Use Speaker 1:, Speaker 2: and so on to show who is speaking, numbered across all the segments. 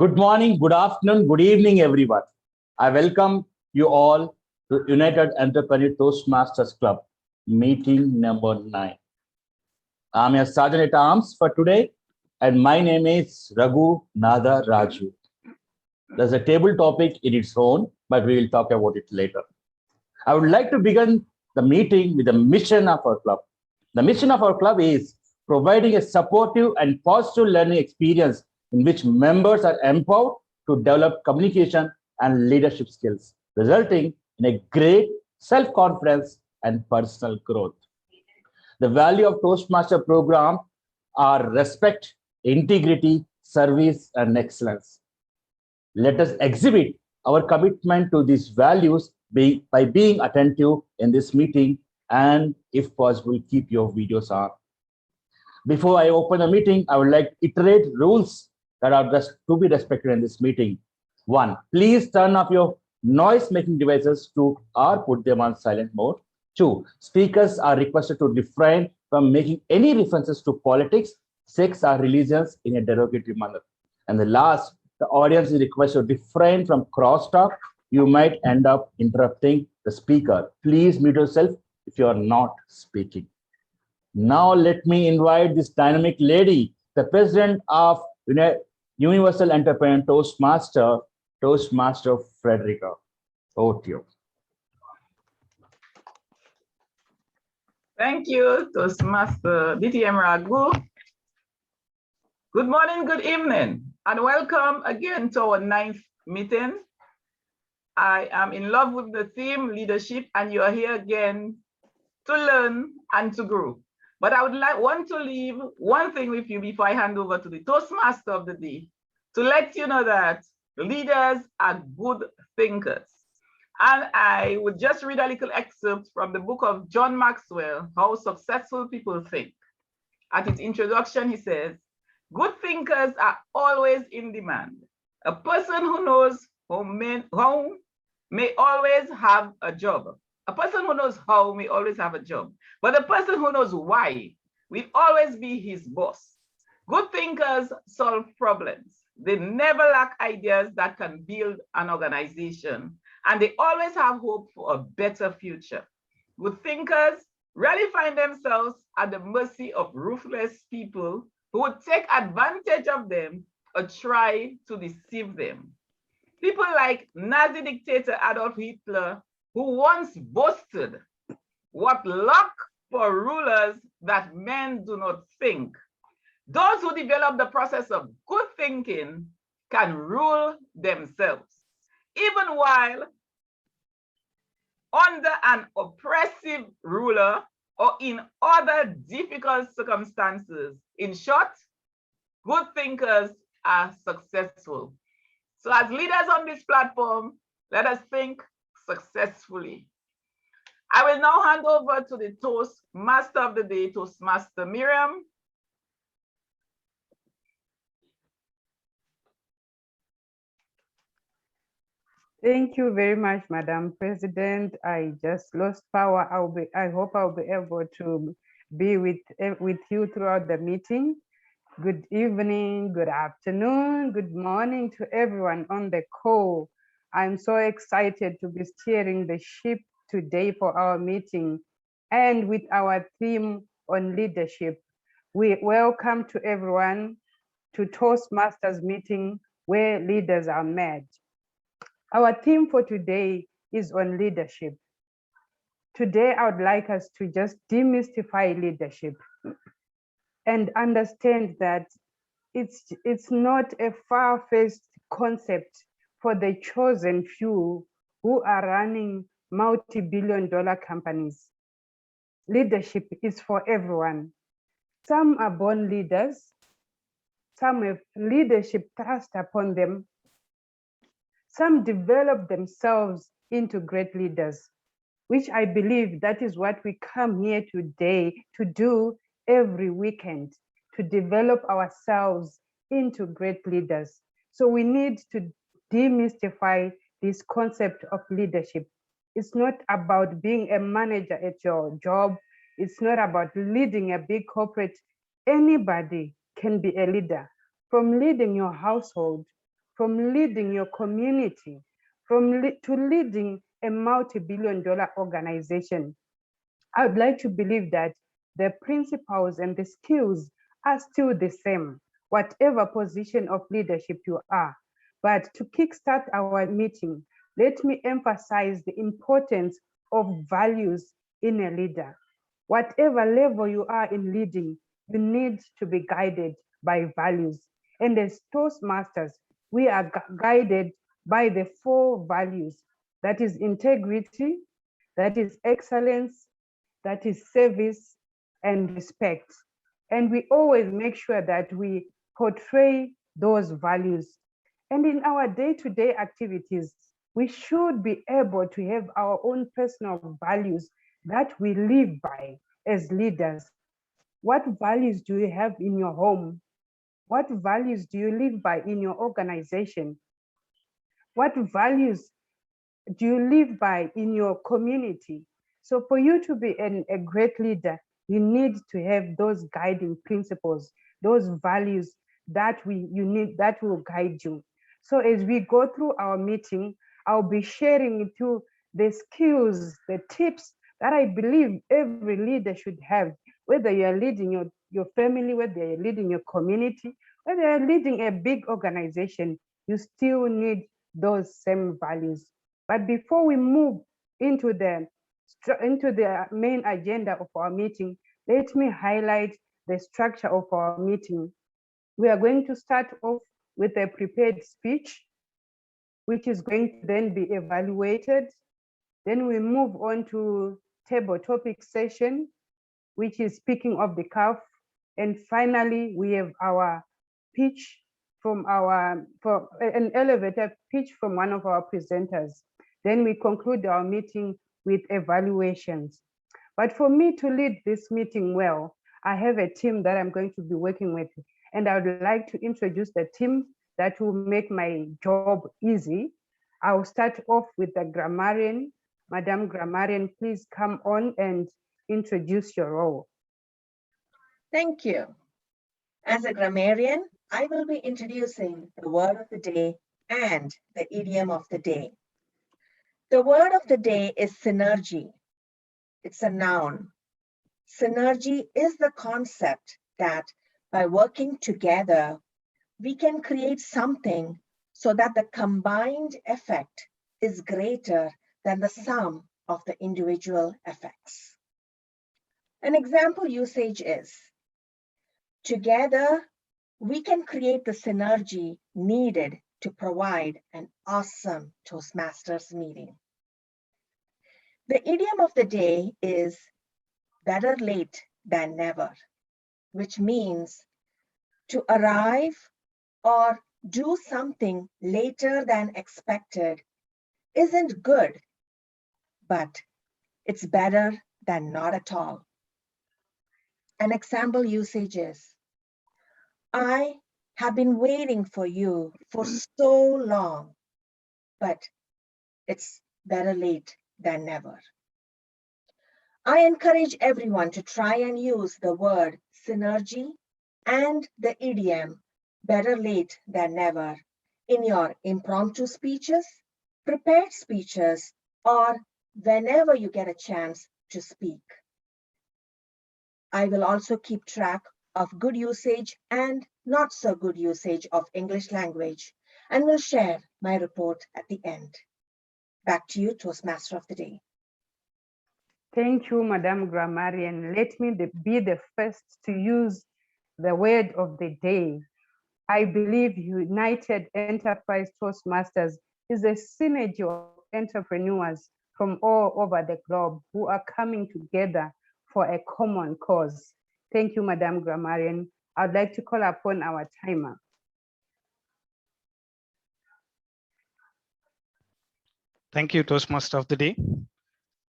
Speaker 1: Good morning, good afternoon, good evening, everyone. I welcome you all to United Entrepreneur Toastmasters Club, meeting number 9. I'm your Sergeant at Arms for today, and my name is Raghu-Natha Raju. There's a table topic in its own, but we will talk about it later. I would like to begin the meeting with the mission of our club. The mission of our club is providing a supportive and positive learning experience in which members are empowered to develop communication and leadership skills, resulting in a great self-confidence and personal growth. The value of Toastmaster program are respect, integrity, service, and excellence. Let us exhibit our commitment to these values by being attentive in this meeting and, if possible, keep your videos on. Before I open the meeting, I would like to iterate rules that are to be respected in this meeting. 1, please turn off your noise-making devices or put them on silent mode. 2, speakers are requested to refrain from making any references to politics, sex, or religions in a derogatory manner. And the last, the audience is requested to refrain from crosstalk. You might end up interrupting the speaker. Please mute yourself if you are not speaking. Now let me invite this dynamic lady, the president of Universal Entrepreneur Toastmaster Frederica. Over to you.
Speaker 2: Thank you, Toastmaster DTM Raghu. Good morning, good evening, and welcome again to our 9th meeting. I am in love with the theme leadership, and you are here again to learn and to grow. But I would want to leave one thing with you before I hand over to the Toastmaster of the day, to let you know that leaders are good thinkers. And I would just read a little excerpt from the book of John Maxwell, How Successful People Think. At its introduction, he says, good thinkers are always in demand. A person who knows how may always have a job. A person who knows how may always have a job, but a person who knows why will always be his boss. Good thinkers solve problems. They never lack ideas that can build an organization, and they always have hope for a better future. Good thinkers rarely find themselves at the mercy of ruthless people who would take advantage of them or try to deceive them. People like Nazi dictator Adolf Hitler, who once boasted, what luck for rulers that men do not think. Those who develop the process of good thinking can rule themselves, even while under an oppressive ruler or in other difficult circumstances. In short, good thinkers are successful. So as leaders on this platform, let us think successfully. I will now hand over to the Toastmaster of the day, Toastmaster Mirriam.
Speaker 3: Thank you very much, Madam President. I just lost power. I hope I'll be able to be with you throughout the meeting. Good evening, good afternoon, good morning to everyone on the call. I'm so excited to be steering the ship today for our meeting, and with our theme on leadership. We welcome to everyone to Toastmasters meeting where leaders are met. Our theme for today is on leadership. Today, I would like us to just demystify leadership and understand that it's not a far-fetched concept for the chosen few who are running multi-billion-dollar companies. Leadership is for everyone. Some are born leaders. Some have leadership thrust upon them. Some develop themselves into great leaders, which I believe that is what we come here today to do every weekend, to develop ourselves into great leaders. So we need to demystify this concept of leadership. It's not about being a manager at your job. It's not about leading a big corporate. Anybody can be a leader, from leading your household, from leading your community, to leading a multi-billion-dollar organization. I would like to believe that the principles and the skills are still the same, whatever position of leadership you are. But to kickstart our meeting, let me emphasize the importance of values in a leader. Whatever level you are in leading, you need to be guided by values. And as Toastmasters, we are guided by the 4 values. That is integrity, that is excellence, that is service and respect. And we always make sure that we portray those values. And in our day-to-day activities, we should be able to have our own personal values that we live by as leaders. What values do you have in your home? What values do you live by in your organization? What values do you live by in your community? So for you to be a great leader, you need to have those guiding principles, those values that will guide you. So as we go through our meeting, I'll be sharing with you the skills, the tips that I believe every leader should have, whether you're leading your family, whether you're leading your community, whether you're leading a big organization, you still need those same values. But before we move into the main agenda of our meeting, let me highlight the structure of our meeting. We are going to start off with a prepared speech, which is going to then be evaluated. Then we move on to table topic session, which is speaking of the cuff. And finally, we have our pitch from an elevator pitch from one of our presenters. Then we conclude our meeting with evaluations. But for me to lead this meeting well, I have a team that I'm going to be working with. And I would like to introduce the team that will make my job easy. I'll start off with the grammarian. Madam Grammarian, please come on and introduce your role.
Speaker 4: Thank you. As a grammarian, I will be introducing the word of the day and the idiom of the day. The word of the day is synergy. It's a noun. Synergy is the concept that by working together, we can create something so that the combined effect is greater than the sum of the individual effects. An example usage is, together, we can create the synergy needed to provide an awesome Toastmasters meeting. The idiom of the day is better late than never, which means to arrive or do something later than expected isn't good, but it's better than not at all. An example usage is, I have been waiting for you for so long, but it's better late than never. I encourage everyone to try and use the word synergy and the idiom better late than never in your impromptu speeches, prepared speeches, or whenever you get a chance to speak. I will also keep track of good usage and not so good usage of English language, and will share my report at the end. Back to you, Toastmaster of the Day.
Speaker 3: Thank you, Madam Grammarian. Let me be the first to use the word of the day. I believe United Enterprise Toastmasters is a synergy of entrepreneurs from all over the globe who are coming together for a common cause. Thank you, Madam Grammarian. I'd like to call upon our timer.
Speaker 5: Thank you, Toastmaster of the Day.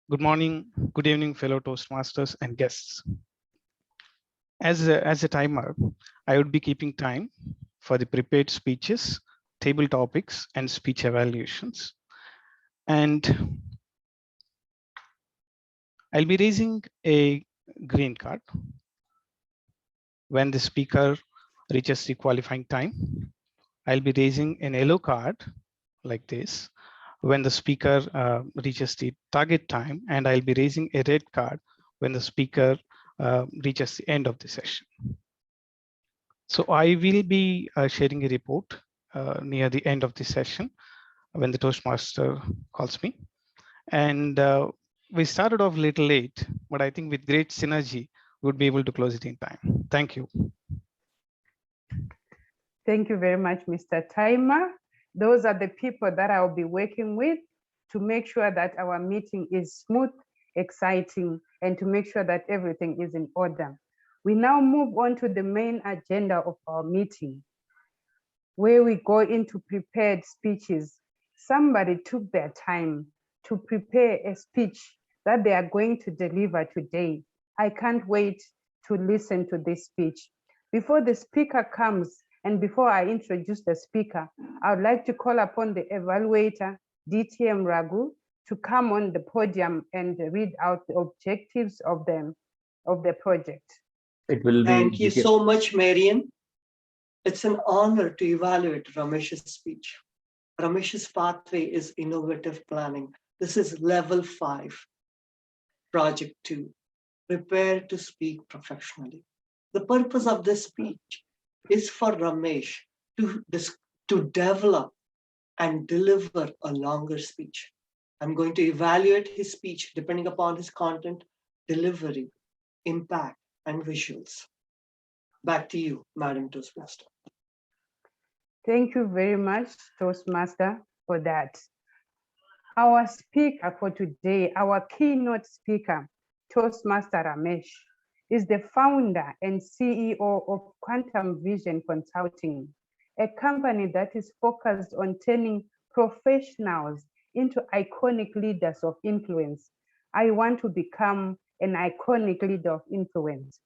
Speaker 5: Good morning, good evening, fellow Toastmasters and guests. As a timer, I would be keeping time for the prepared speeches, table topics, and speech evaluations. And I'll be raising a green card when the speaker reaches the qualifying time. I'll be raising an yellow card like this when the speaker reaches the target time, and I'll be raising a red card when the speaker reaches the end of the session. So I will be sharing a report near the end of the session when the Toastmaster calls me. And we started off a little late, but I think with great synergy, we'll be able to close it in time. Thank you.
Speaker 3: Thank you very much, Mr. Timer. Those are the people that I'll be working with to make sure that our meeting is smooth, exciting, and to make sure that everything is in order. We now move on to the main agenda of our meeting, where we go into prepared speeches. Somebody took their time to prepare a speech that they are going to deliver today. I can't wait to listen to this speech. Before the speaker comes, and before I introduce the speaker, I would like to call upon the evaluator, DTM Raghu, to come on the podium and read out the objectives of the project.
Speaker 1: It will be.
Speaker 6: Thank you so much, Mirriam. It's an honor to evaluate Ramesh's speech. Ramesh's pathway is innovative planning. This is level 5, project 2, prepare to speak professionally. The purpose of this speech is for Ramesh to develop and deliver a longer speech. I'm going to evaluate his speech depending upon his content, delivery, impact, and visuals. Back to you, Madam Toastmaster.
Speaker 3: Thank you very much, Toastmaster, for that. Our speaker for today, our keynote speaker, Toastmaster Ramesh, is the founder and CEO of Quantum Vision Consulting, a company that is focused on turning professionals into iconic leaders of influence. I want to become an iconic leader of influence.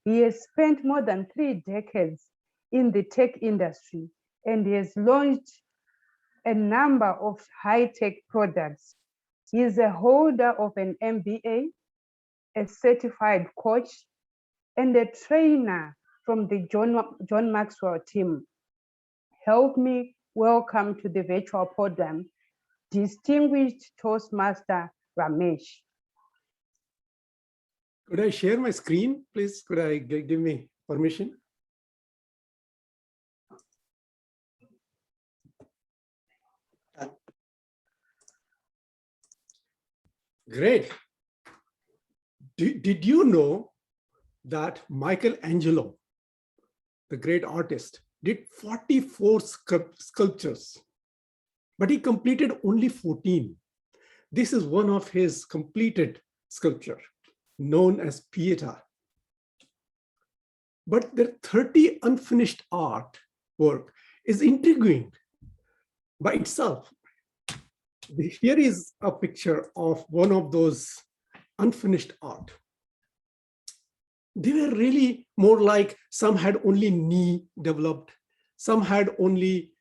Speaker 3: He has spent more than 3 decades in the tech industry, and he has launched a number of high-tech products. He is a holder of an MBA, a certified coach, and a trainer from the John Maxwell team. Help me welcome to the virtual podium, distinguished Toastmaster Ramesh.
Speaker 7: Could I share my screen, please? Could I give me permission? Great. Did you know that Michelangelo, the great artist, did 44 sculptures, but he completed only 14. This is one of his completed sculpture, known as Pieta. But the 30 unfinished art work is intriguing by itself. Here is a picture of one of those unfinished art. They were really more like some had only knee developed, some had only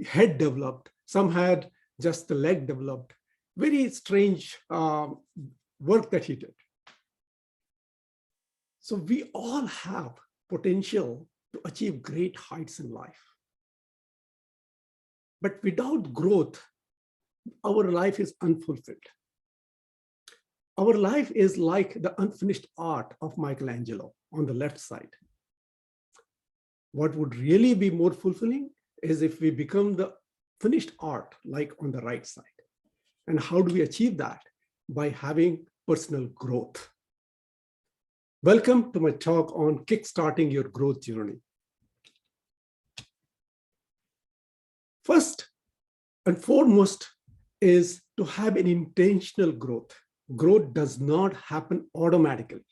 Speaker 7: head developed, some had just the leg developed. Very strange work that he did. So we all have potential to achieve great heights in life. But without growth, our life is unfulfilled. Our life is like the unfinished art of Michelangelo on the left side. What would really be more fulfilling is if we become the finished art like on the right side. And how do we achieve that? By having personal growth. Welcome to my talk on kickstarting your growth journey. First and foremost is to have an intentional growth. Growth does not happen automatically.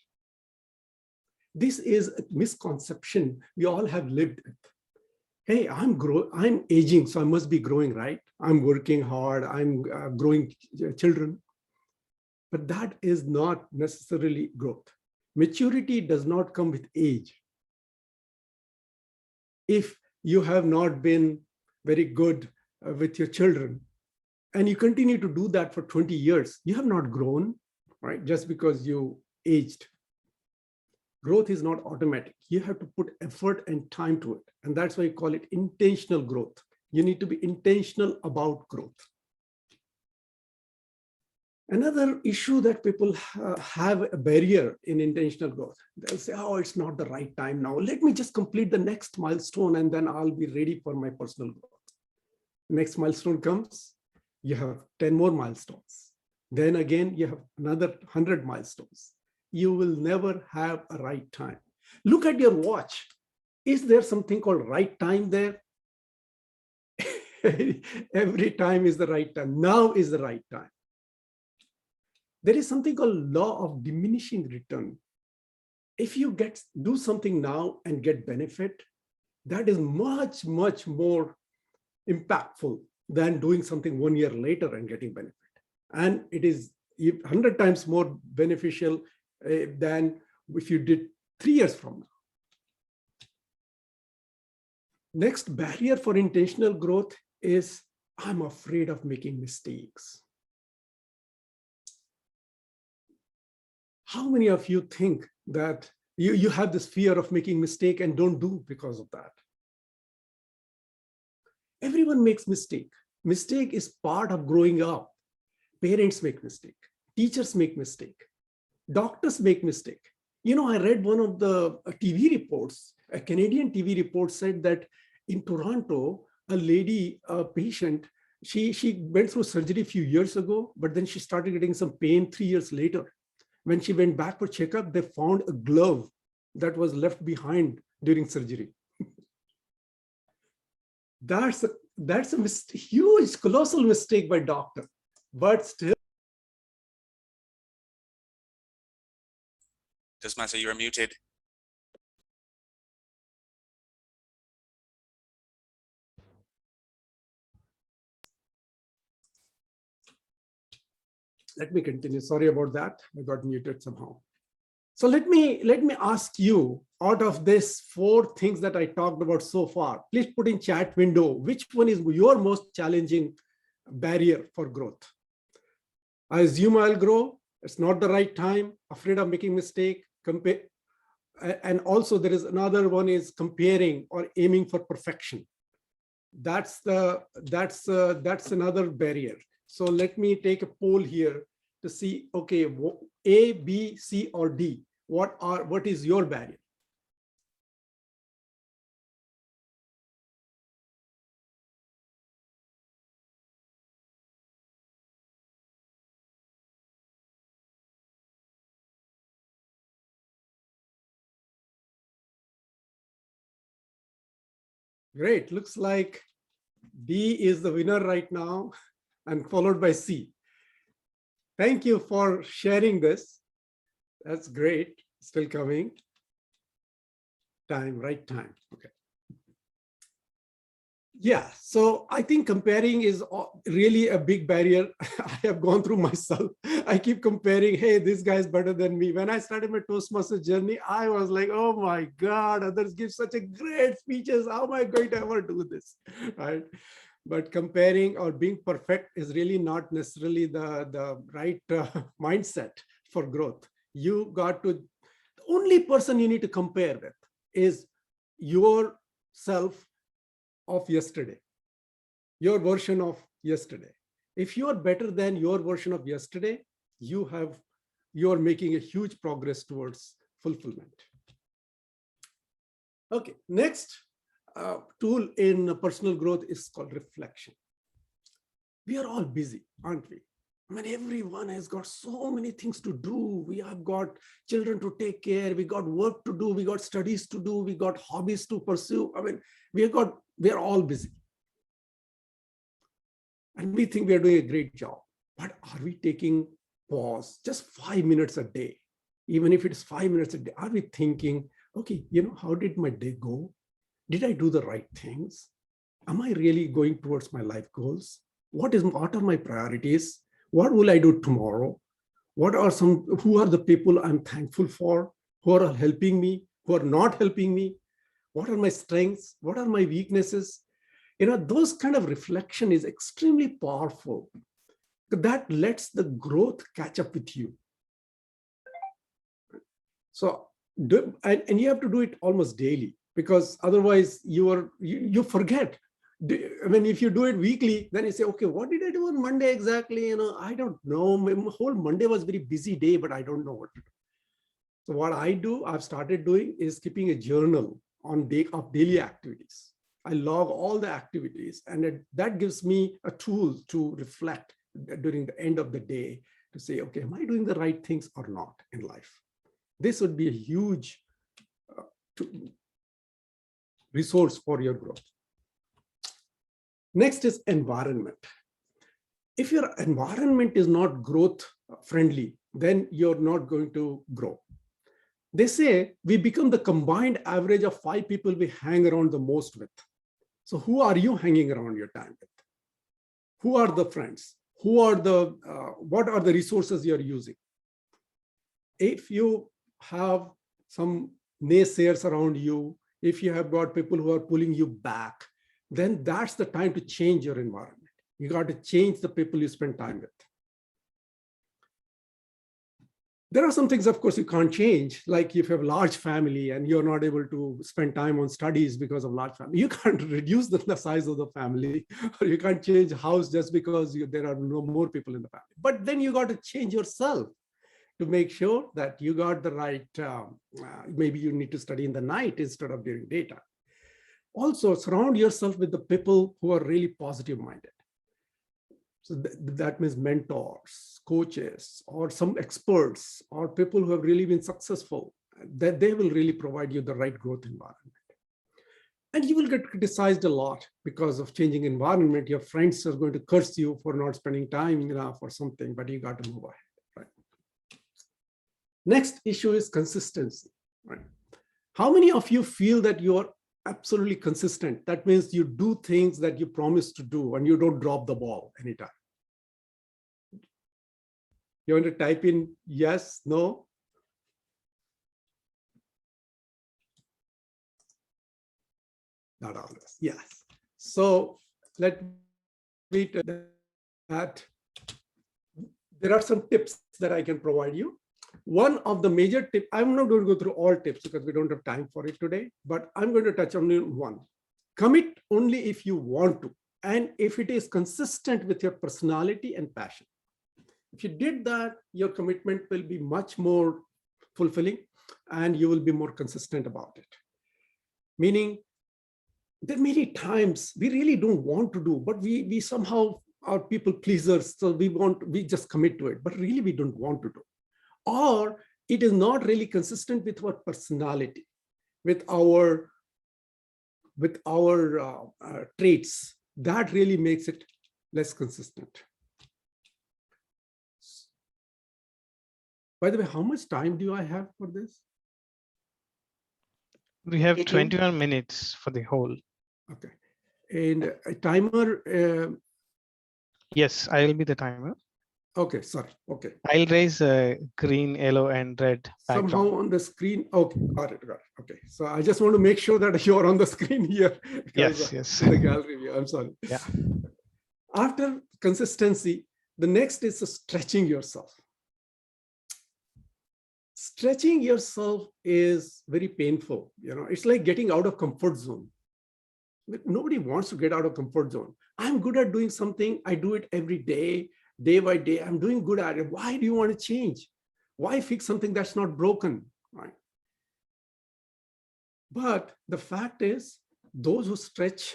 Speaker 7: This is a misconception we all have lived with. Hey, I'm aging, so I must be growing, right? I'm working hard, I'm growing children. But that is not necessarily growth. Maturity does not come with age. If you have not been very good with your children, and you continue to do that for 20 years, you have not grown, right? Just because you aged. Growth is not automatic. You have to put effort and time to it. And that's why I call it intentional growth. You need to be intentional about growth. Another issue that people have a barrier in intentional growth. They'll say, oh, it's not the right time now. Let me just complete the next milestone and then I'll be ready for my personal growth. Next milestone comes, you have 10 more milestones. Then again, you have another 100 milestones. You will never have a right time. Look at your watch. Is there something called right time there? Every time is the right time. Now is the right time. There is something called law of diminishing return. If you do something now and get benefit, that is much, much more impactful than doing something 1 year later and getting benefit. And it is 100 times more beneficial than if you did 3 years from now. Next barrier for intentional growth is I'm afraid of making mistakes. How many of you think that you have this fear of making mistake and don't do because of that? Everyone makes mistake. Mistake is part of growing up. Parents make mistake. Teachers make mistake. Doctors make mistake. You know, I read one of the TV reports, a Canadian TV report said that in Toronto, a lady, a patient, she went through surgery a few years ago, but then she started getting some pain 3 years later. When she went back for checkup, they found a glove that was left behind during surgery. That's a huge, colossal mistake by doctor, but still.
Speaker 8: Toastmaster, you are muted.
Speaker 7: Let me continue. Sorry about that. I got muted somehow. So let me ask you, out of these 4 things that I talked about so far, please put in chat window, which one is your most challenging barrier for growth? I assume I'll grow. It's not the right time. Afraid of making mistake. And also there is another one is comparing or aiming for perfection. That's another barrier. So let me take a poll here to see, okay, A, B, C, or D. What is your barrier? Great, looks like B is the winner right now and followed by C. Thank you for sharing this. That's great. Still coming. Right time. Okay. Yeah, so I think comparing is really a big barrier. I have gone through myself. I keep comparing, hey, this guy's better than me. When I started my Toastmasters journey, I was like, oh my God, others give such a great speeches. How am I going to ever do this, right? But comparing or being perfect is really not necessarily the right mindset for growth. You got to, the only person you need to compare with is yourself of yesterday, your version of yesterday. If you are better than your version of yesterday, you are making a huge progress towards fulfillment. Okay, next tool in personal growth is called reflection. We are all busy, aren't we? I mean, everyone has got so many things to do. We have got children to take care. We got work to do. We got studies to do. We got hobbies to pursue. I mean, we are all busy. And we think we are doing a great job. But are we taking pause just 5 minutes a day? Even if it's 5 minutes a day, are we thinking, okay, how did my day go? Did I do the right things? Am I really going towards my life goals? What are my priorities? What will I do tomorrow? Who are the people I'm thankful for? Who are helping me? Who are not helping me? What are my strengths? What are my weaknesses? Those kind of reflection is extremely powerful. That lets the growth catch up with you. So and you have to do it almost daily, because otherwise you forget. I mean, if you do it weekly, then you say, okay, what did I do on Monday exactly? I don't know. My whole Monday was a very busy day, but I don't know what to do. So what I've started doing is keeping a journal of daily activities. I log all the activities, and that gives me a tool to reflect during the end of the day to say, okay, am I doing the right things or not in life? This would be a huge resource for your growth. Next is environment. If your environment is not growth friendly, then you're not going to grow. They say we become the combined average of 5 people we hang around the most with. So who are you hanging around your time with? Who are the friends? Who are what are the resources you're using? If you have some naysayers around you, if you have got people who are pulling you back, then that's the time to change your environment. You got to change the people you spend time with. There are some things, of course, you can't change. Like if you have a large family and you're not able to spend time on studies because of large family, you can't reduce the size of the family, or you can't change house just because there are no more people in the family. But then you got to change yourself to make sure that you got the right, maybe you need to study in the night instead of during daytime. Also, surround yourself with the people who are really positive minded. So that means mentors, coaches, or some experts, or people who have really been successful, that they will really provide you the right growth environment. And you will get criticized a lot because of changing environment. Your friends are going to curse you for not spending time enough or something, but you got to move ahead, right? Next issue is consistency, right? How many of you feel that you are absolutely consistent? That means you do things that you promise to do and you don't drop the ball anytime. You want to type in yes, no? Not always, yes. So let me tell you that there are some tips that I can provide you. One of the major tips, I'm not going to go through all tips because we don't have time for it today, but I'm going to touch on one. Commit only if you want to, and if it is consistent with your personality and passion. If you did that, your commitment will be much more fulfilling and you will be more consistent about it. Meaning, there are many times we really don't want to do, but we somehow are people pleasers, so we just commit to it, but really we don't want to do. Or it is not really consistent with our personality, with our traits. That really makes it less consistent. By the way, how much time do I have for this?
Speaker 5: We have 21 minutes for the whole.
Speaker 7: Okay. And a timer?
Speaker 5: Yes, I will be the timer.
Speaker 7: Okay, sorry. Okay.
Speaker 5: I'll raise green, yellow, and red background.
Speaker 7: Somehow on the screen. Okay, got it. Okay. So I just want to make sure that you're on the screen here.
Speaker 5: Yes, yes.
Speaker 7: In the gallery view. I'm sorry.
Speaker 5: Yeah.
Speaker 7: After consistency, the next is stretching yourself. Stretching yourself is very painful. It's like getting out of comfort zone. Nobody wants to get out of comfort zone. I'm good at doing something. I do it every day. Day by day, I'm doing good at it. Why do you want to change? Why fix something that's not broken, right? But the fact is, those who stretch,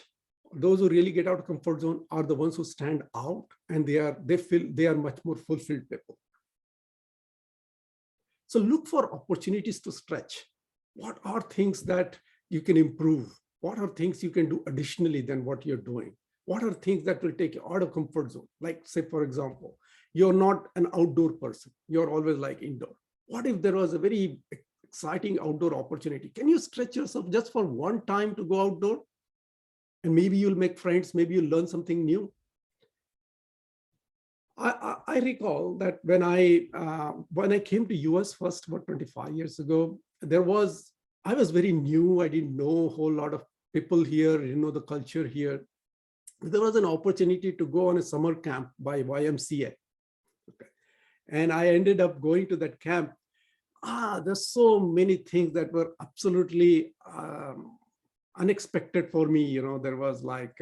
Speaker 7: those who really get out of comfort zone are the ones who stand out, and they feel they are much more fulfilled people. So look for opportunities to stretch. What are things that you can improve? What are things you can do additionally than what you're doing? What are things that will take you out of comfort zone? Like, say, for example, you're not an outdoor person. You're always like indoor. What if there was a very exciting outdoor opportunity? Can you stretch yourself just for one time to go outdoor? And maybe you'll make friends, maybe you'll learn something new. I recall that when I came to US first about 25 years ago, I was very new. I didn't know a whole lot of people here, didn't know the culture here. There was an opportunity to go on a summer camp by YMCA. Okay. And I ended up going to that camp. there's so many things that were absolutely unexpected for me. You know, there was like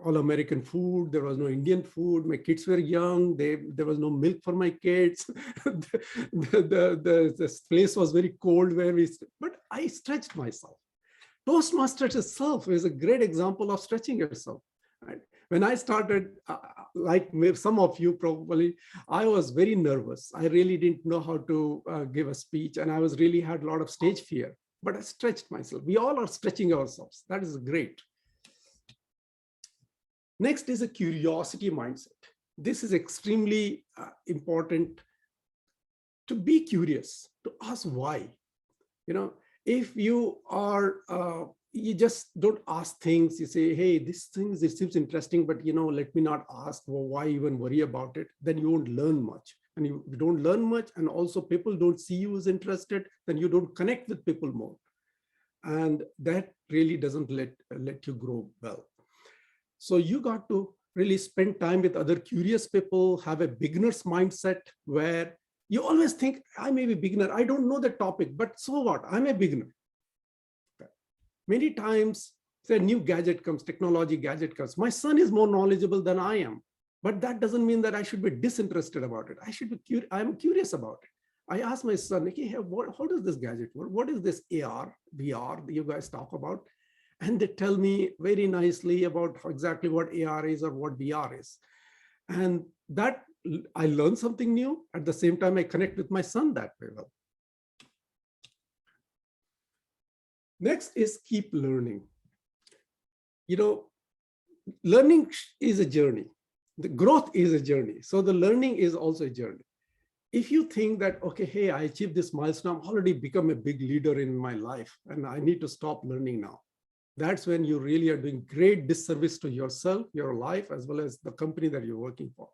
Speaker 7: all American food. There was no Indian food. My kids were young. There was no milk for my kids. This place was very cold where but I stretched myself. Toastmasters itself is a great example of stretching yourself. Right? When I started, like some of you probably, I was very nervous. I really didn't know how to give a speech, and I really had a lot of stage fear, but I stretched myself. We all are stretching ourselves. That is great. Next is a curiosity mindset. This is extremely important, to be curious, to ask why. You know, if you are, you just don't ask things. You say, hey, this seems interesting, but you know, let me not ask. Well, why even worry about it? Then you won't learn much. And you don't learn much, and also people don't see you as interested, then you don't connect with people more. And that really doesn't let you grow well. So you got to really spend time with other curious people, have a beginner's mindset where you always think, I may be beginner, I don't know the topic, but so what? I'm a beginner. Okay. Many times, say a new gadget comes, technology gadget comes. My son is more knowledgeable than I am, but that doesn't mean that I should be disinterested about it. I'm curious about it. I asked my son, okay, how does this gadget work? What is this AR, VR that you guys talk about? And they tell me very nicely about exactly what AR is or what VR is. And that I learned something new. At the same time, I connect with my son that way well. Next is keep learning. You know, learning is a journey. The growth is a journey. So the learning is also a journey. If you think that, okay, hey, I achieved this milestone, I've already become a big leader in my life, and I need to stop learning now. That's when you really are doing great disservice to yourself, your life, as well as the company that you're working for.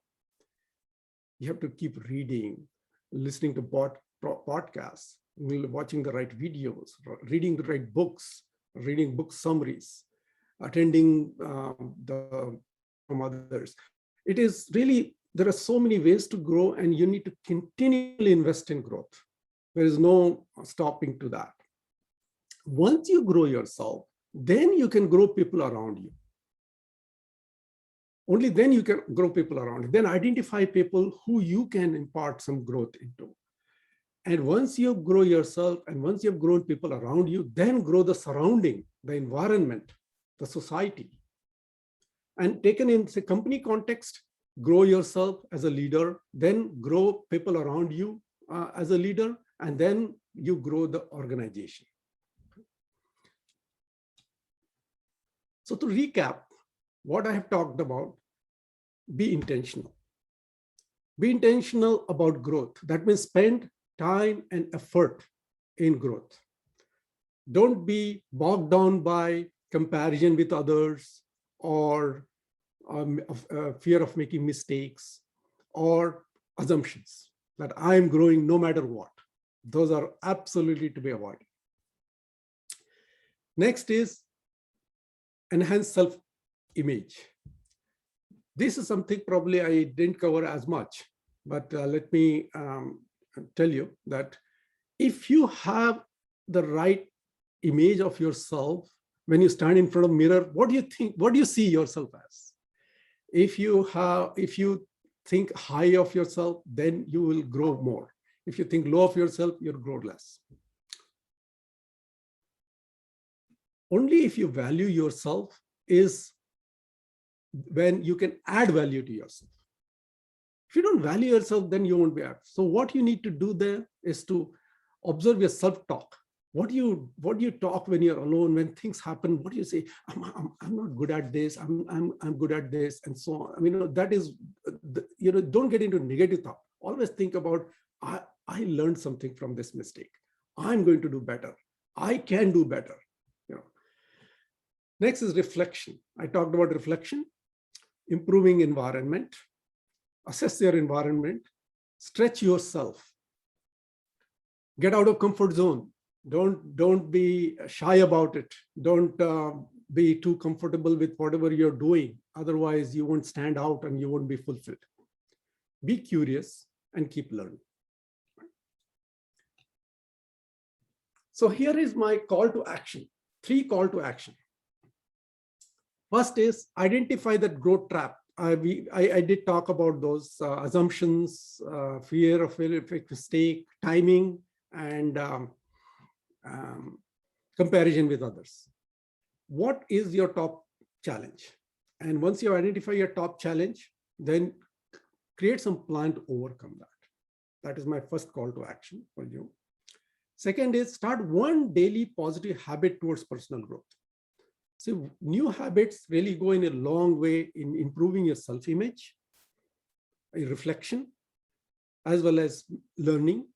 Speaker 7: You have to keep reading, listening to podcasts, watching the right videos, reading the right books, reading book summaries, attending from others. It is really, there are so many ways to grow, and you need to continually invest in growth. There is no stopping to that. Once you grow yourself, then you can grow people around you. Only then you can grow people around you. Then identify people who you can impart some growth into. And once you grow yourself, and once you've grown people around you, then grow the surrounding, the environment, the society. And taken in the company context, grow yourself as a leader, then grow people around you as a leader, and then you grow the organization. So to recap what I have talked about, be intentional. Be intentional about growth. That means spend time and effort in growth. Don't be bogged down by comparison with others, or fear of making mistakes, or assumptions that I'm growing no matter what. Those are absolutely to be avoided. Next is enhance self-image. This is something probably I didn't cover as much, but let me tell you that if you have the right image of yourself, when you stand in front of a mirror, what do you think? What do you see yourself as? If you think high of yourself, then you will grow more. If you think low of yourself, you'll grow less. Only if you value yourself is when you can add value to yourself. If you don't value yourself, then you won't be added. So what you need to do there is to observe your self-talk. What do you talk when you're alone, when things happen? What do you say? I'm not good at this. I'm good at this, and so on. I mean, that is, don't get into negative thought. Always think about, I learned something from this mistake. I'm going to do better. I can do better. Next is reflection. I talked about reflection, improving environment, assess your environment, stretch yourself, get out of comfort zone. Don't be shy about it. Don't be too comfortable with whatever you're doing. Otherwise, you won't stand out and you won't be fulfilled. Be curious and keep learning. So here is my call to action, 3 call to action. First is identify that growth trap. I did talk about those assumptions, fear of mistake, timing, and comparison with others. What is your top challenge? And once you identify your top challenge, then create some plan to overcome that. That is my first call to action for you. Second is start one daily positive habit towards personal growth. So new habits really go in a long way in improving your self-image, reflection, as well as learning.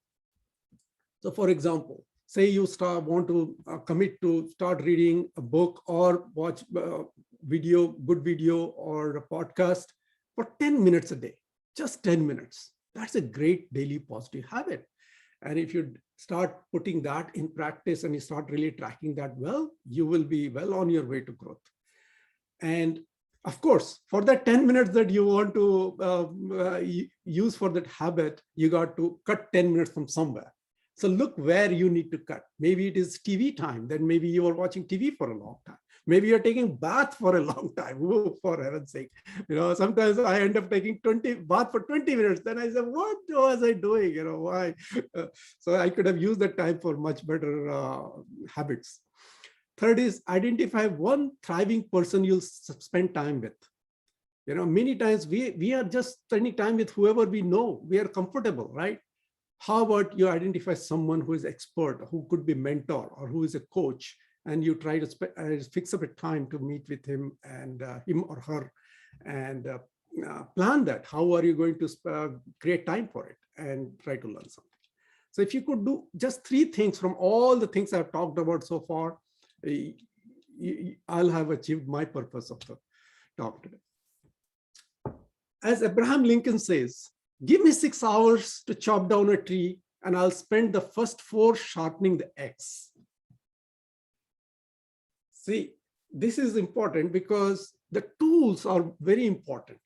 Speaker 7: So for example, say you want to commit to start reading a book or watch good video or a podcast for 10 minutes a day, just 10 minutes. That's a great daily positive habit. And if you start putting that in practice and you start really tracking that well, you will be well on your way to growth. And of course, for that 10 minutes that you want to use for that habit, you got to cut 10 minutes from somewhere. So look where you need to cut. Maybe it is TV time. Then maybe you are watching TV for a long time. Maybe you're taking bath for a long time. Whoa, for heaven's sake. Sometimes I end up taking bath for 20 minutes. Then I say, what was I doing? Why? So I could have used that time for much better habits. Third is identify one thriving person you'll spend time with. Many times we are just spending time with whoever we know. We are comfortable, right? How about you identify someone who is expert, who could be mentor, or who is a coach, and you try to fix up a time to meet with him and him or her, and plan that. How are you going to create time for it and try to learn something? So if you could do just 3 things from all the things I've talked about so far, I'll have achieved my purpose of the talk today. As Abraham Lincoln says, give me 6 hours to chop down a tree and I'll spend the first 4 sharpening the axe. See, this is important because the tools are very important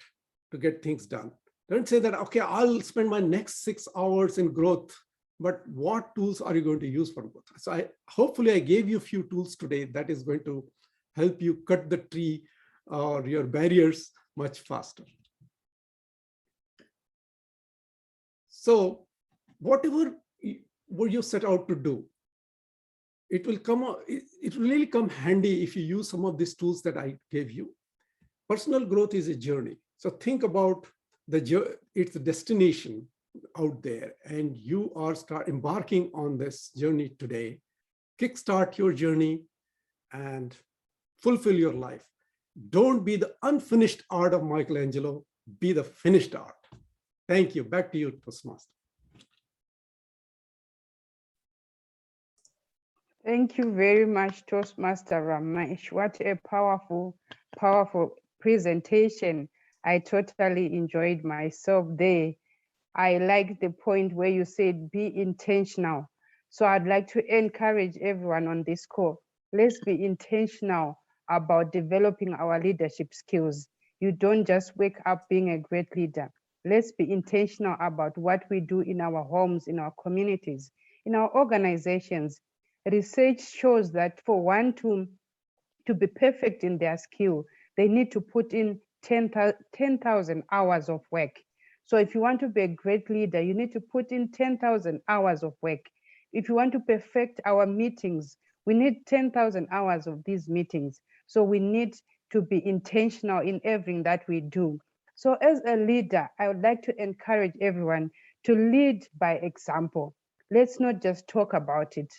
Speaker 7: to get things done. Don't say that, okay, I'll spend my next 6 hours in growth, but what tools are you going to use for growth? So hopefully I gave you a few tools today that is going to help you cut the tree or your barriers much faster. So whatever you set out to do, it will really come handy if you use some of these tools that I gave you. Personal growth is a journey. So think about it's a destination out there and you are embarking on this journey today. Kickstart your journey and fulfill your life. Don't be the unfinished art of Michelangelo, be the finished art. Thank you. Back to you, Toastmaster.
Speaker 3: Thank you very much, Toastmaster Ramesh. What a powerful, powerful presentation. I totally enjoyed myself there. I like the point where you said be intentional. So I'd like to encourage everyone on this call. Let's be intentional about developing our leadership skills. You don't just wake up being a great leader. Let's be intentional about what we do in our homes, in our communities, in our organizations. Research shows that for one to be perfect in their skill, they need to put in 10,000 hours of work. So if you want to be a great leader, you need to put in 10,000 hours of work. If you want to perfect our meetings, we need 10,000 hours of these meetings. So we need to be intentional in everything that we do. So as a leader, I would like to encourage everyone to lead by example. Let's not just talk about it.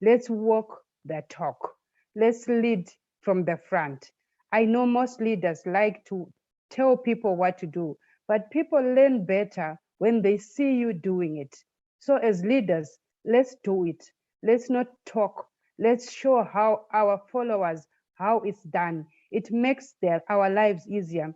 Speaker 3: Let's walk the talk. Let's lead from the front. I know most leaders like to tell people what to do, but people learn better when they see you doing it. So as leaders, let's do it. Let's not talk. Let's show how our followers, how it's done. It makes our lives easier.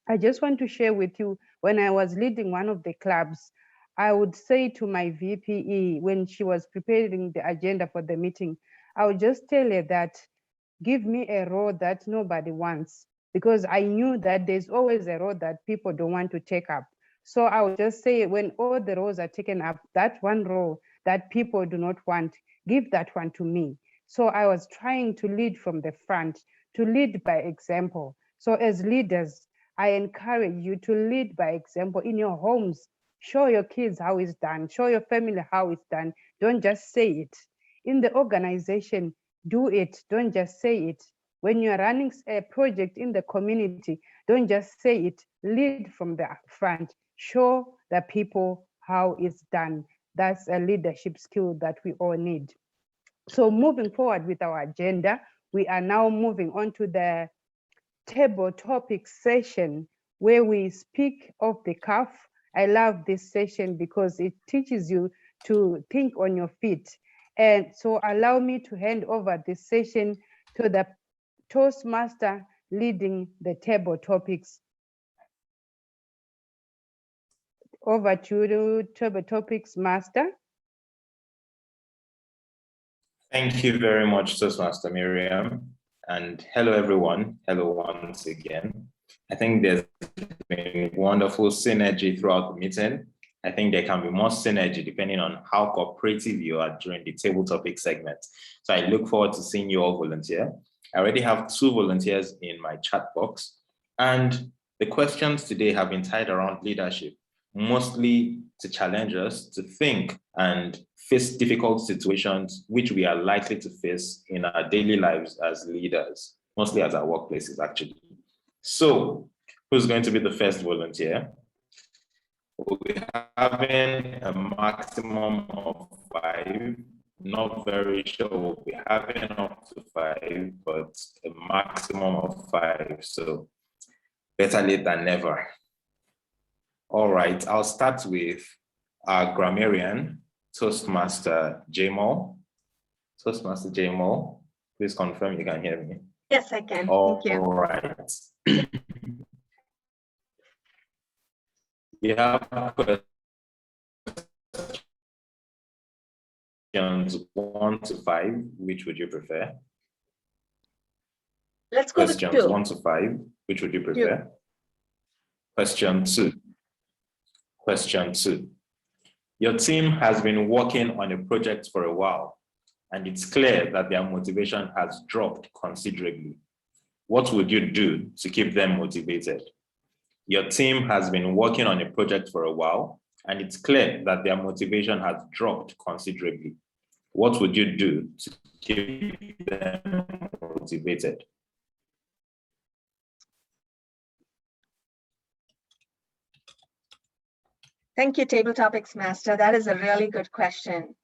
Speaker 3: I just want to share with you, when I was leading one of the clubs, I would say to my VPE when she was preparing the agenda for the meeting, I would just tell her that, give me a role that nobody wants, because I knew that there's always a role that people don't want to take up. So I would just say, when all the roles are taken up, that one role that people do not want, give that one to me. So I was trying to lead from the front, to lead by example. So as leaders, I encourage you to lead by example in your homes. Show your kids how it's done. Show your family how it's done. Don't just say it. In the organization, do it. Don't just say it. When you're running a project in the community, don't just say it. Lead from the front. Show the people how it's done. That's a leadership skill that we all need. So moving forward with our agenda, we are now moving on to the table topic session where we speak off the cuff. I love this session because it teaches you to think on your feet. And so allow me to hand over this session to the Toastmaster leading the table topics. Over to you, table topics master.
Speaker 8: Thank you very much, Toastmaster Mirriam. And hello, everyone. Hello once again. I think there's been wonderful synergy throughout the meeting. I think there can be more synergy depending on how cooperative you are during the table topic segment. So I look forward to seeing you all volunteer. I already have 2 volunteers in my chat box. And the questions today have been tied around leadership, mostly to challenge us to think and face difficult situations which we are likely to face in our daily lives as leaders, mostly as our workplaces, actually. So, who's going to be the first volunteer? We'll be having a maximum of 5. Not very sure we'll be having up to 5, but a maximum of 5. So, better late than never. All right, I'll start with our grammarian, Toastmaster 𝐔𝐬𝐚𝐥. Toastmaster 𝐔𝐬𝐚𝐥, please confirm you can hear me.
Speaker 4: Yes, I can.
Speaker 8: All
Speaker 4: Thank you.
Speaker 8: right. You have questions 1 to 5. Which would you prefer?
Speaker 4: Let's go with
Speaker 8: Questions
Speaker 4: 2.
Speaker 8: 1 to 5. Which would you prefer? Question 2. Question 2. Your team has been working on a project for a while, and it's clear that their motivation has dropped considerably. What would you do to keep them motivated? Your team has been working on a project for a while, and it's clear that their motivation has dropped considerably. What would you do to keep them motivated?
Speaker 4: Thank you, Table Topics Master. That is a really good question.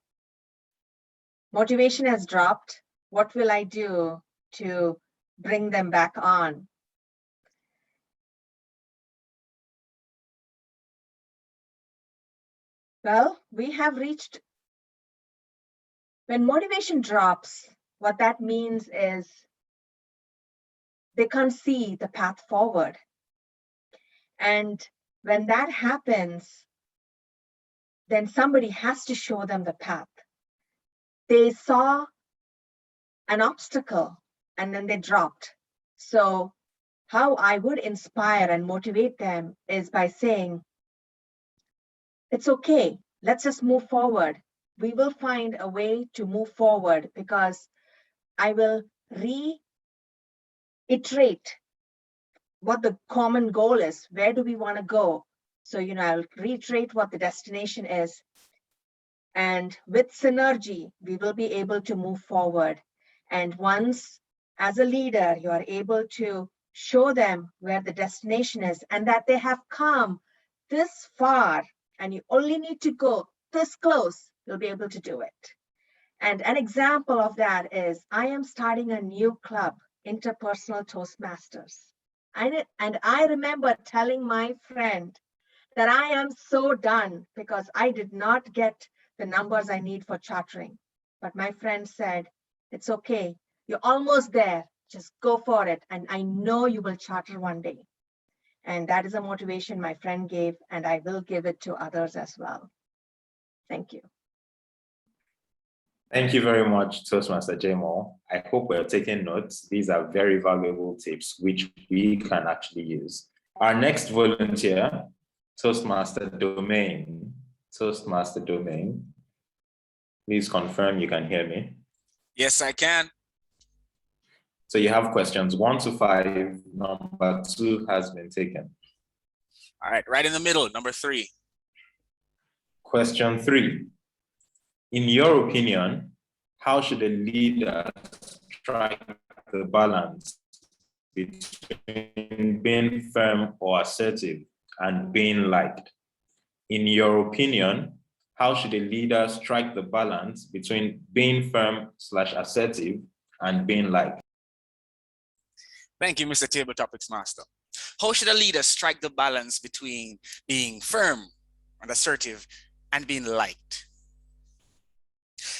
Speaker 4: Motivation has dropped. What will I do to bring them back on? Well, we have reached, when motivation drops, what that means is they can't see the path forward. And when that happens, then somebody has to show them the path. They saw an obstacle and then they dropped. So how I would inspire and motivate them is by saying, it's okay, let's just move forward. We will find a way to move forward because I will reiterate what the common goal is. Where do we want to go? So, I'll reiterate what the destination is. And with synergy, we will be able to move forward. And once, as a leader, you are able to show them where the destination is and that they have come this far and you only need to go this close, you'll be able to do it. And an example of that is I am starting a new club, Interpersonal Toastmasters. And I remember telling my friend that I am so done because I did not get the numbers I need for chartering. But my friend said, it's okay, you're almost there, just go for it. And I know you will charter one day. And that is a motivation my friend gave, and I will give it to others as well. Thank you.
Speaker 8: Thank you very much, Toastmaster 𝐔𝐬𝐚𝐥. I hope we're taking notes. These are very valuable tips which we can actually use. Our next volunteer, Toastmaster Domain. Toastmaster Domain, Please confirm you can hear me.
Speaker 9: Yes, I can.
Speaker 8: So you have questions 1 to 5. Number 2 has been taken.
Speaker 9: All right, right in the middle, number 3.
Speaker 8: Question 3. In your opinion, how should a leader strike the balance between being firm or assertive and being liked? In your opinion, how should a leader strike the balance between being firm/assertive and being liked?
Speaker 9: Thank you, Mr. Table Topics Master. How should a leader strike the balance between being firm and assertive and being liked?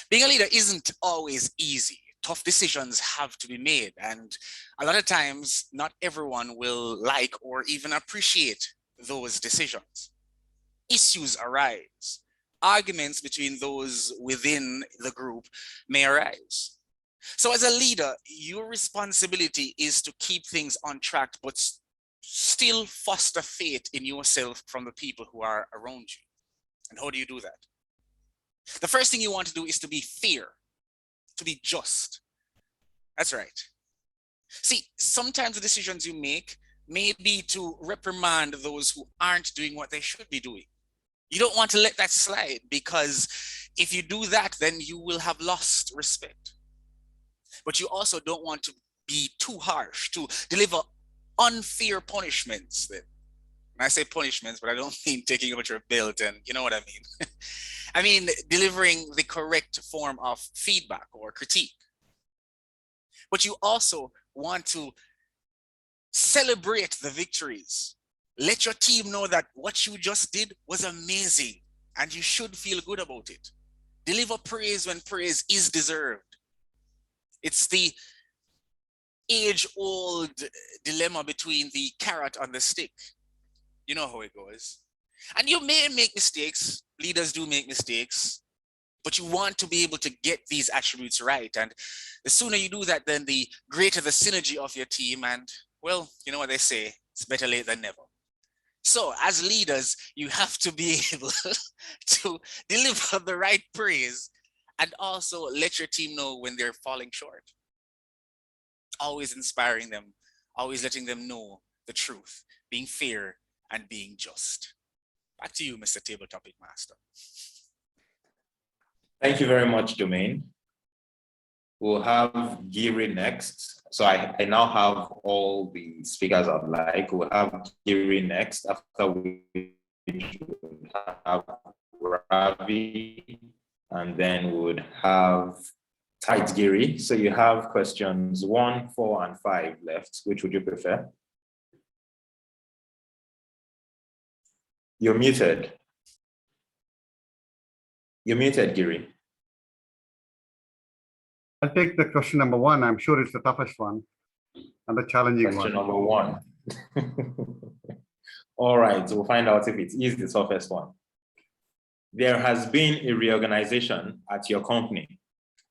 Speaker 9: Being a leader isn't always easy. Tough decisions have to be made, and a lot of times not everyone will like or even appreciate those decisions. Issues arise. Arguments between those within the group may arise. So as a leader, your responsibility is to keep things on track, but still foster faith in yourself from the people who are around you. And how do you do that? The first thing you want to do is to be fair, to be just. That's right. See, sometimes the decisions you make may be to reprimand those who aren't doing what they should be doing. You don't want to let that slide, because if you do that, then you will have lost respect. But you also don't want to be too harsh, to deliver unfair punishments. When I say punishments, but I don't mean taking out your belt, and you know what I mean. I mean delivering the correct form of feedback or critique. But you also want to celebrate the victories. Let your team know that what you just did was amazing and you should feel good about it. Deliver praise when praise is deserved. It's the age-old dilemma between the carrot and the stick. You know how it goes. And you may make mistakes. Leaders do make mistakes, but you want to be able to get these attributes right. And the sooner you do that, then the greater the synergy of your team. And well, you know what they say, it's better late than never. So as leaders, you have to be able to deliver the right praise and also let your team know when they're falling short. Always inspiring them, always letting them know the truth, being fair and being just. Back to you, Mr. Table Topic Master.
Speaker 8: Thank you very much, Domain. We'll have 𝐔𝐬𝐚𝐥 next. So I now have all the speakers I'd like. We'll have 𝐔𝐬𝐚𝐥 next, after we have Ravi, and then we would have 𝐔𝐧𝐢𝐯. So you have questions 1, 4, and 5 left. Which would you prefer? You're muted. You're muted, 𝐔𝐬𝐚𝐥.
Speaker 10: I'll take the question number 1. I'm sure it's the toughest one and the challenging
Speaker 8: Question
Speaker 10: one.
Speaker 8: number 1. All right, so we'll find out if it is the toughest one. There has been a reorganization at your company,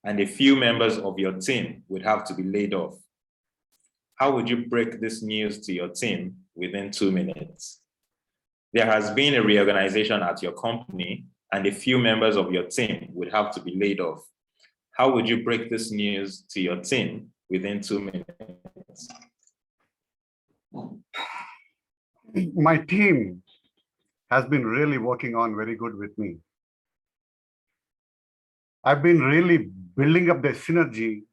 Speaker 8: and a few members of your team would have to be laid off. How would you break this news to your team within 2 minutes? There has been a reorganization at your company, and a few members of your team would have to be laid off. How would you break this news to your team within 2 minutes?
Speaker 10: My team has been really working on very good with me. I've been really building up their synergy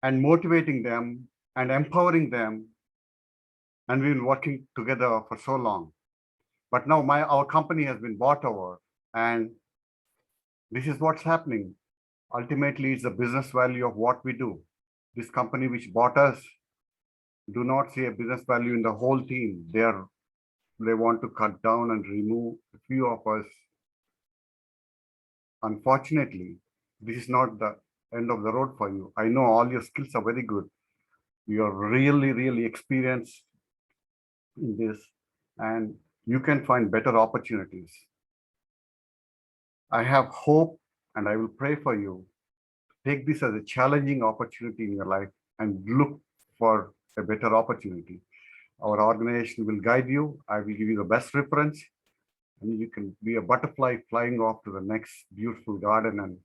Speaker 10: and motivating them and empowering them, and we've been working together for so long. But now our company has been bought over, and this is what's happening. Ultimately, it's the business value of what we do. This company which bought us do not see a business value in the whole team. They want to cut down and remove a few of us. Unfortunately, this is not the end of the road for you. I know all your skills are very good. You're really, really experienced in this, and you can find better opportunities. I have hope, and I will pray for you. Take this as a challenging opportunity in your life and look for a better opportunity. Our organization will guide you. I will give you the best reference, and you can be a butterfly flying off to the next beautiful garden and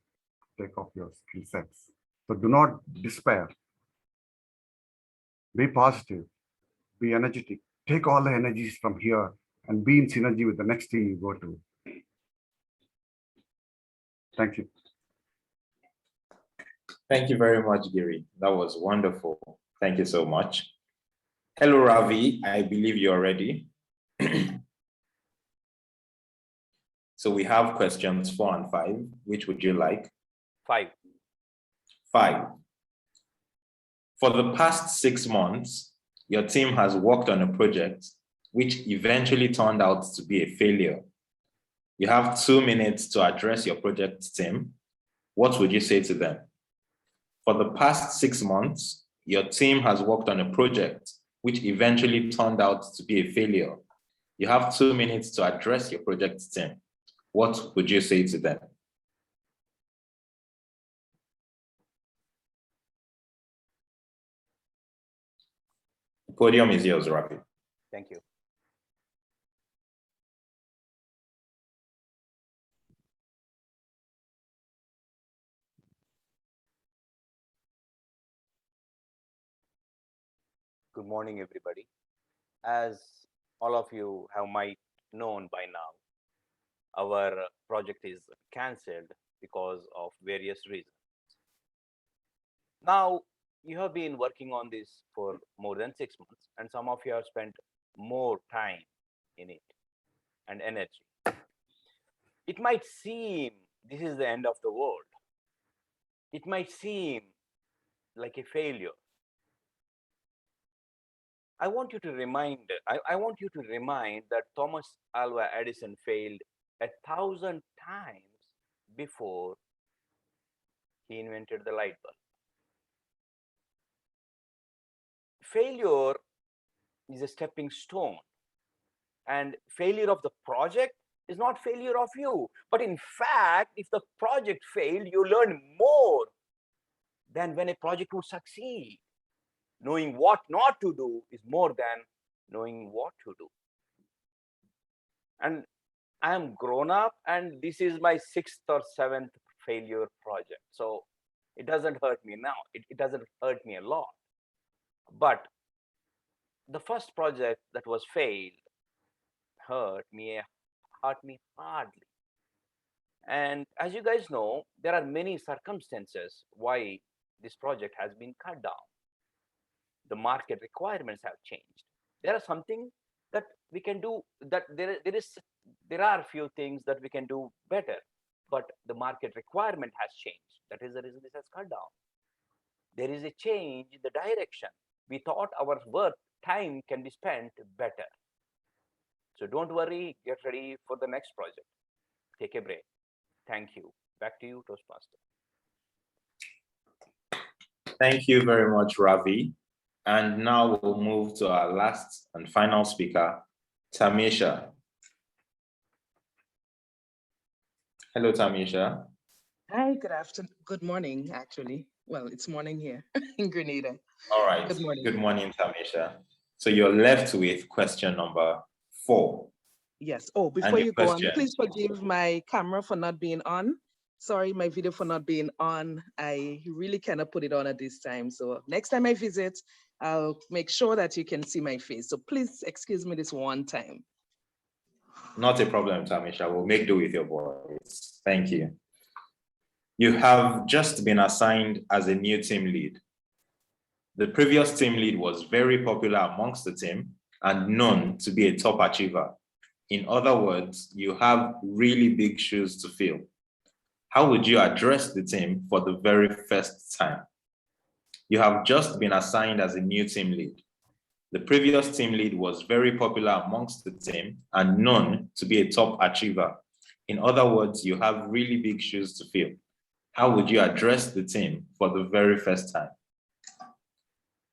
Speaker 10: take off your skill sets. So do not despair. Be positive, be energetic. Take all the energies from here and be in synergy with the next team you go to. Thank you.
Speaker 8: Thank you very much, Giri. That was wonderful. Thank you so much. Hello, Ravi. I believe you're ready. So we have questions 4 and 5. Which would you like?
Speaker 11: 5.
Speaker 8: 5. For the past 6 months, your team has worked on a project which eventually turned out to be a failure. You have 2 minutes to address your project team. What would you say to them? For the past 6 months, your team has worked on a project which eventually turned out to be a failure. You have 2 minutes to address your project team. What would you say to them? The podium is yours, Ravi.
Speaker 11: Thank you. Good morning, everybody. As all of you might known by now, our project is cancelled because of various reasons. Now, you have been working on this for more than 6 months, and some of you have spent more time in it and energy. It might seem this is the end of the world. It might seem like a failure. I want you to remind that Thomas Alva Edison failed 1,000 times before he invented the light bulb. Failure is a stepping stone, and failure of the project is not failure of you. But in fact, if the project failed, you learn more than when a project would succeed. Knowing what not to do is more than knowing what to do. And I am grown up, and this is my 6th or 7th failure project. So it doesn't hurt me now. It doesn't hurt me a lot. But the first project that was failed hurt me hardly. And as you guys know, there are many circumstances why this project has been cut down. The market requirements have changed. There are something that we can do, that there are few things that we can do better, but the market requirement has changed. That is the reason this has cut down. There is a change in the direction. We thought our work time can be spent better. So don't worry, get ready for the next project. Take a break. Thank you. Back to you, Toastmaster.
Speaker 8: Thank you very much, Ravi. And now we'll move to our last and final speaker, Tamisha. Hello, Tamisha.
Speaker 12: Hi, good afternoon. Good morning, actually. Well, it's morning here in Grenada.
Speaker 8: All right.
Speaker 12: Good morning.
Speaker 8: Good morning, Tamisha. So you're left with question number 4.
Speaker 12: Yes. Oh, before you go on, please forgive my camera for not being on. Sorry, my video for not being on. I really cannot put it on at this time. So next time I visit, I'll make sure that you can see my face. So please excuse me this one time.
Speaker 8: Not a problem, Tamisha. We'll make do with your voice. Thank you. You have just been assigned as a new team lead. The previous team lead was very popular amongst the team and known to be a top achiever. In other words, you have really big shoes to fill. How would you address the team for the very first time? You have just been assigned as a new team lead. The previous team lead was very popular amongst the team and known to be a top achiever. In other words, you have really big shoes to fill. How would you address the team for the very first time?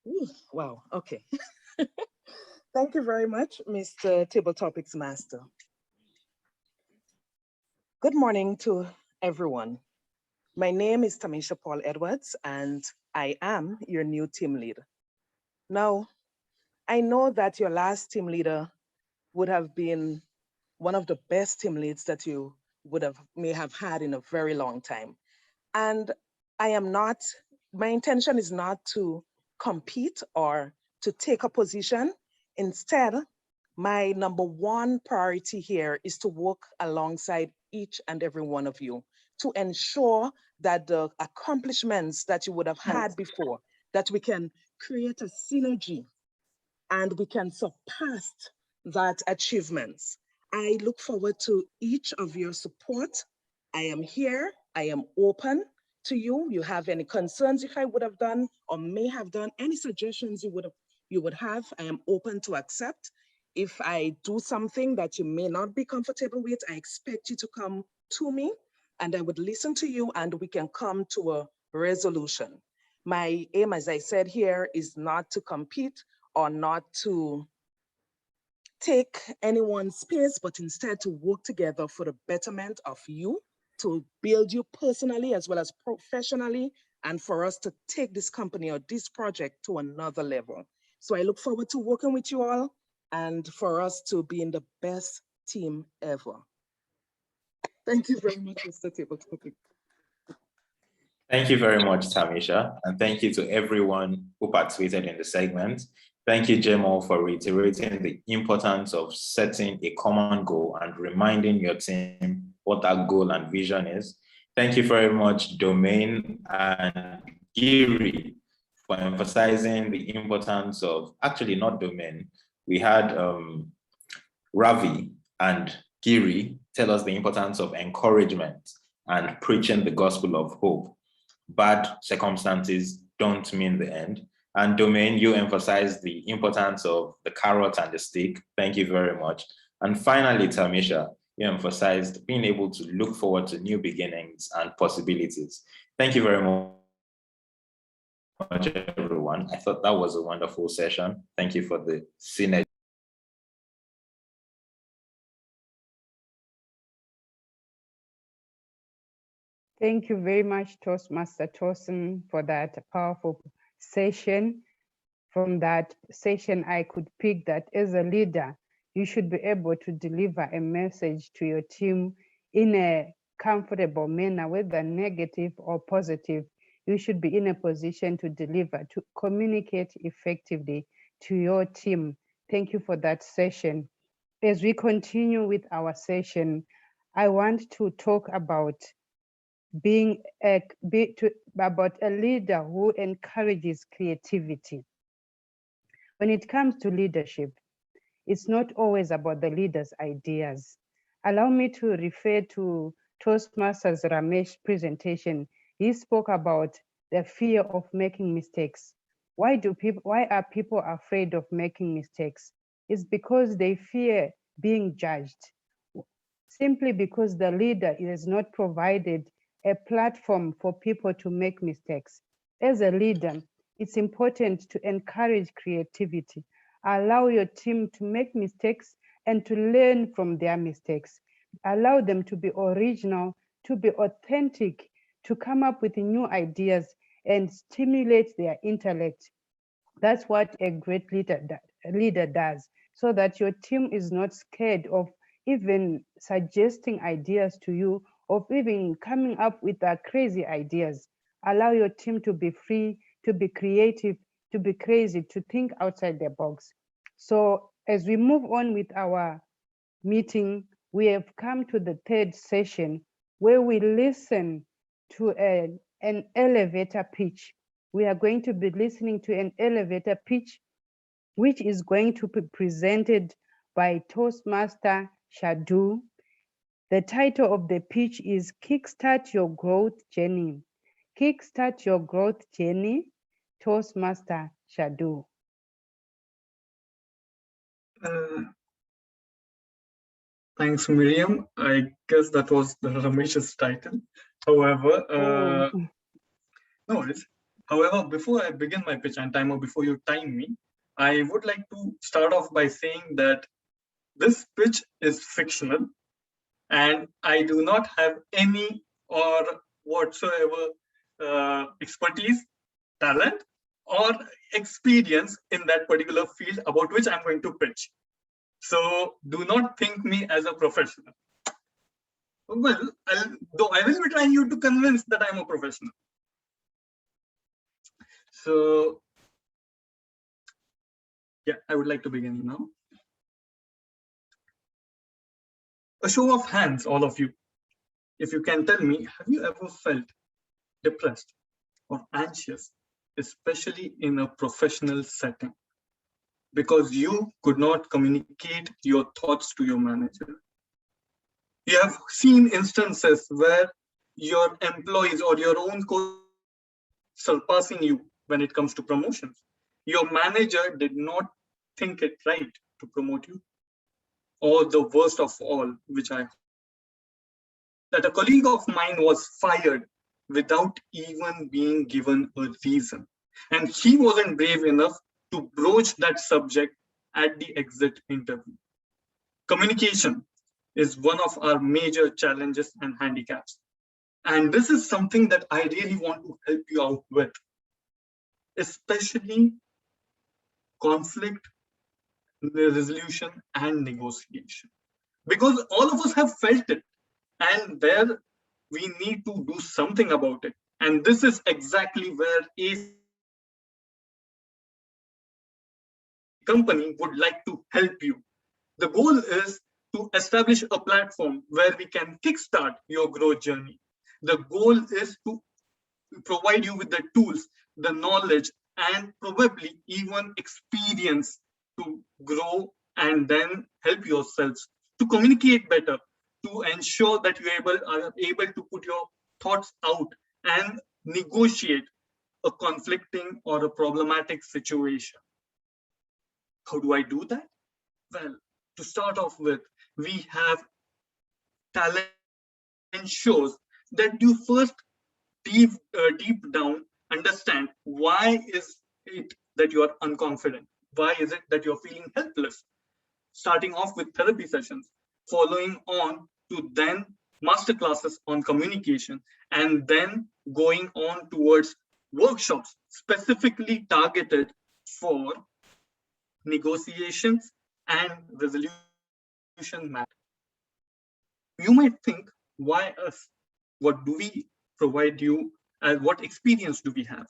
Speaker 12: Ooh, wow, okay. Thank you very much, Mr. Table Topics Master. Good morning to everyone. My name is Tamisha Paul Edwards, and I am your new team leader. Now, I know that your last team leader would have been one of the best team leads that you may have had in a very long time. And my intention is not to compete or to take a position. Instead, my number one priority here is to work alongside each and every one of you to ensure that the accomplishments that you would have had before, that we can create a synergy and we can surpass that achievements. I look forward to each of your support. I am here, I am open to you. You have any concerns if I would have done or may have done, any suggestions you would have, I am open to accept. If I do something that you may not be comfortable with, I expect you to come to me and I would listen to you and we can come to a resolution. My aim, as I said here, is not to compete or not to take anyone's space, but instead to work together for the betterment of you, to build you personally as well as professionally, and for us to take this company or this project to another level. So I look forward to working with you all and for us to be in the best team ever. Thank you very much, Mr. Table Topic.
Speaker 8: Thank you very much, Tamisha, and thank you to everyone who participated in the segment. Thank you, 𝐸𝐸, for reiterating the importance of setting a common goal and reminding your team what that goal and vision is. Thank you very much, Domain and Giri, for emphasizing the importance of, actually not Domain, we had Ravi and Giri tell us the importance of encouragement and preaching the gospel of hope. Bad circumstances don't mean the end. And Domain, you emphasized the importance of the carrot and the stick. Thank you very much. And finally, Tamisha, you emphasized being able to look forward to new beginnings and possibilities. Thank you very much, everyone. I thought that was a wonderful session. Thank you for the synergy.
Speaker 3: Thank you very much, Toastmaster Tosin, for that powerful session. From that session, I could pick that as a leader, you should be able to deliver a message to your team in a comfortable manner, whether negative or positive. You should be in a position to deliver, to communicate effectively to your team. Thank you for that session. As we continue with our session, I want to talk about about a leader who encourages creativity. When it comes to leadership, it's not always about the leader's ideas. Allow me to refer to Toastmasters Ramesh's presentation. He spoke about the fear of making mistakes. Why are people afraid of making mistakes? It's because they fear being judged, simply because the leader is not provided a platform for people to make mistakes. As a leader, it's important to encourage creativity. Allow your team to make mistakes and to learn from their mistakes. Allow them to be original, to be authentic, to come up with new ideas and stimulate their intellect. That's what a great leader does, so that your team is not scared of even suggesting ideas to you, of even coming up with crazy ideas. Allow your team to be free, to be creative, to be crazy, to think outside the box. So as we move on with our meeting, we have come to the third session where we listen to an elevator pitch. We are going to be listening to an elevator pitch, which is going to be presented by Toastmaster Shadu. The title of the pitch is Kickstart Your Growth Journey. Kickstart Your Growth Journey, Toastmaster Shadu.
Speaker 13: Thanks, Mirriam. I guess that was the Ramesh's title. However, no worries. However, before I begin my pitch and timer, before you time me, I would like to start off by saying that this pitch is fictional and I do not have any or whatsoever expertise, talent, or experience in that particular field about which I'm going to pitch. So do not think me as a professional. Well, though I will be trying you to convince that I'm a professional. So, yeah, I would like to begin now. A show of hands, all of you. If you can tell me, have you ever felt depressed or anxious, especially in a professional setting, because you could not communicate your thoughts to your manager? You have seen instances where your employees or your own surpassing you when it comes to promotions. Your manager did not think it right to promote you. Or the worst of all, which that a colleague of mine was fired without even being given a reason. And he wasn't brave enough to broach that subject at the exit interview. Communication is one of our major challenges and handicaps. And this is something that I really want to help you out with, especially conflict resolution and negotiation. Because all of us have felt it, and where we need to do something about it. And this is exactly where a company would like to help you. The goal is to establish a platform where we can kickstart your growth journey. The goal is to provide you with the tools, the knowledge, and probably even experience to grow and then help yourselves to communicate better, to ensure that you are able to put your thoughts out and negotiate a conflicting or a problematic situation. How do I do that? Well, to start off with, we have talent shows that you first deep down understand why is it that you are unconfident? Why is it that you're feeling helpless? Starting off with therapy sessions, following on to then masterclasses on communication, and then going on towards workshops specifically targeted for negotiations and resolution matters. You might think, why us? What do we provide you? And what experience do we have?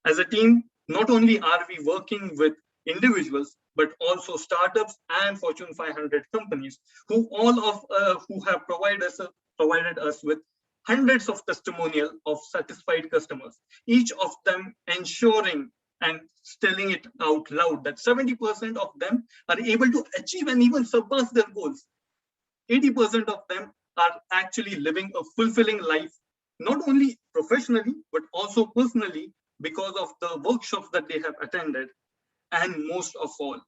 Speaker 13: As a team, not only are we working with individuals, but also startups and Fortune 500 companies who have provided us with hundreds of testimonials of satisfied customers, each of them ensuring and telling it out loud that 70% of them are able to achieve and even surpass their goals. 80% of them are actually living a fulfilling life, not only professionally, but also personally, because of the workshops that they have attended. And most of all,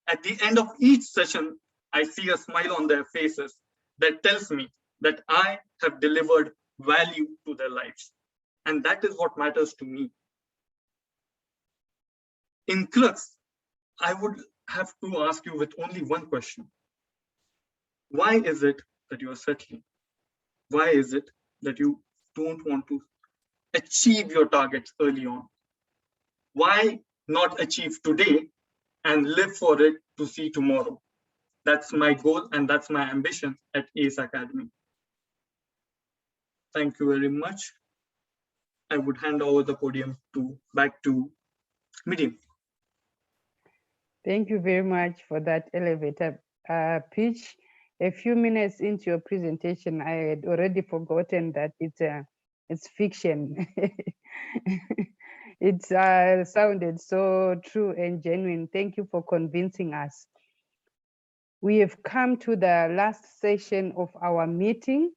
Speaker 13: at the end of each session, I see a smile on their faces that tells me that I have delivered value to their lives. And that is what matters to me. In Crux, I would have to ask you with only one question. Why is it that you are settling? Why is it that you don't want to achieve your targets early on? Why not achieve today and live for it to see tomorrow? That's my goal and that's my ambition at ACE Academy. Thank you very much. I would hand over the podium back to Mirriam.
Speaker 3: Thank you very much for that elevator pitch. A few minutes into your presentation, I had already forgotten that it's fiction. It sounded so true and genuine. Thank you for convincing us. We have come to the last session of our meeting,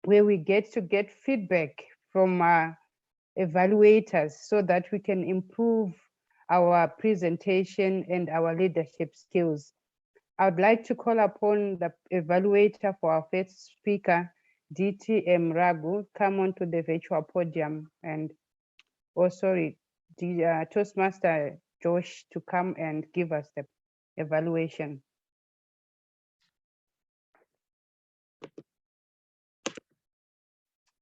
Speaker 3: where we get feedback from evaluators so that we can improve our presentation and our leadership skills. I'd like to call upon the evaluator for our first speaker, DTM Ragu, come onto the virtual podium, and Toastmaster Josh to come and give us the evaluation.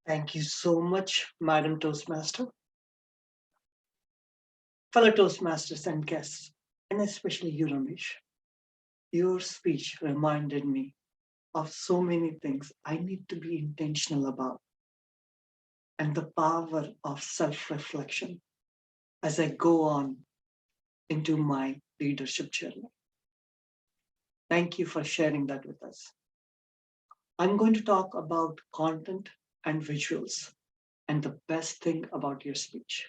Speaker 6: Thank you so much, Madam Toastmaster. Fellow Toastmasters and guests, and especially you, Ramesh, your speech reminded me of so many things I need to be intentional about, and the power of self-reflection as I go on into my leadership journey. Thank you for sharing that with us. I'm going to talk about content and visuals and the best thing about your speech.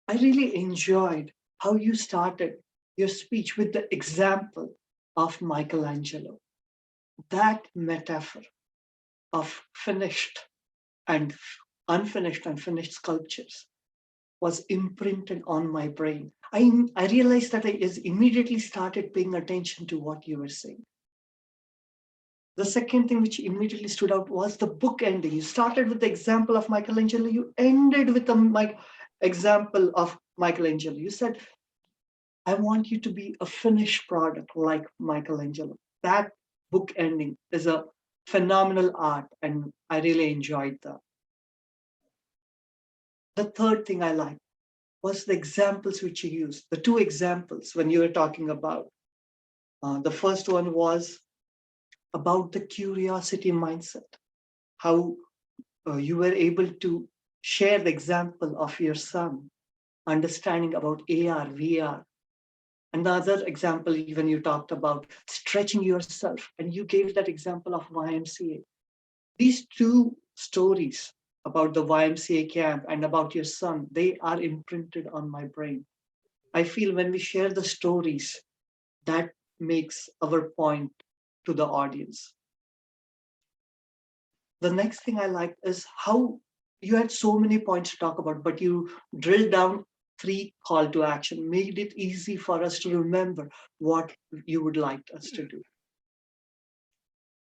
Speaker 6: I really enjoyed how you started your speech with the example of Michelangelo. That metaphor of finished and unfinished and finished sculptures was imprinted on my brain. I realized that I immediately started paying attention to what you were saying. The second thing which immediately stood out was the book ending. You started with the example of Michelangelo, you ended with the example of Michelangelo. You said, I want you to be a finished product like Michelangelo. That book ending is a phenomenal art, and I really enjoyed that. The third thing I liked was the examples which you used, the two examples when you were talking about. The first one was about the curiosity mindset, how you were able to share the example of your son, understanding about AR, VR. Another example, even you talked about stretching yourself, and you gave that example of YMCA. These two stories about the YMCA camp and about your son, they are imprinted on my brain. I feel when we share the stories, that makes our point to the audience. The next thing I liked is how you had so many points to talk about, but you drilled down 3 call to action, made it easy for us to remember what you would like us to do.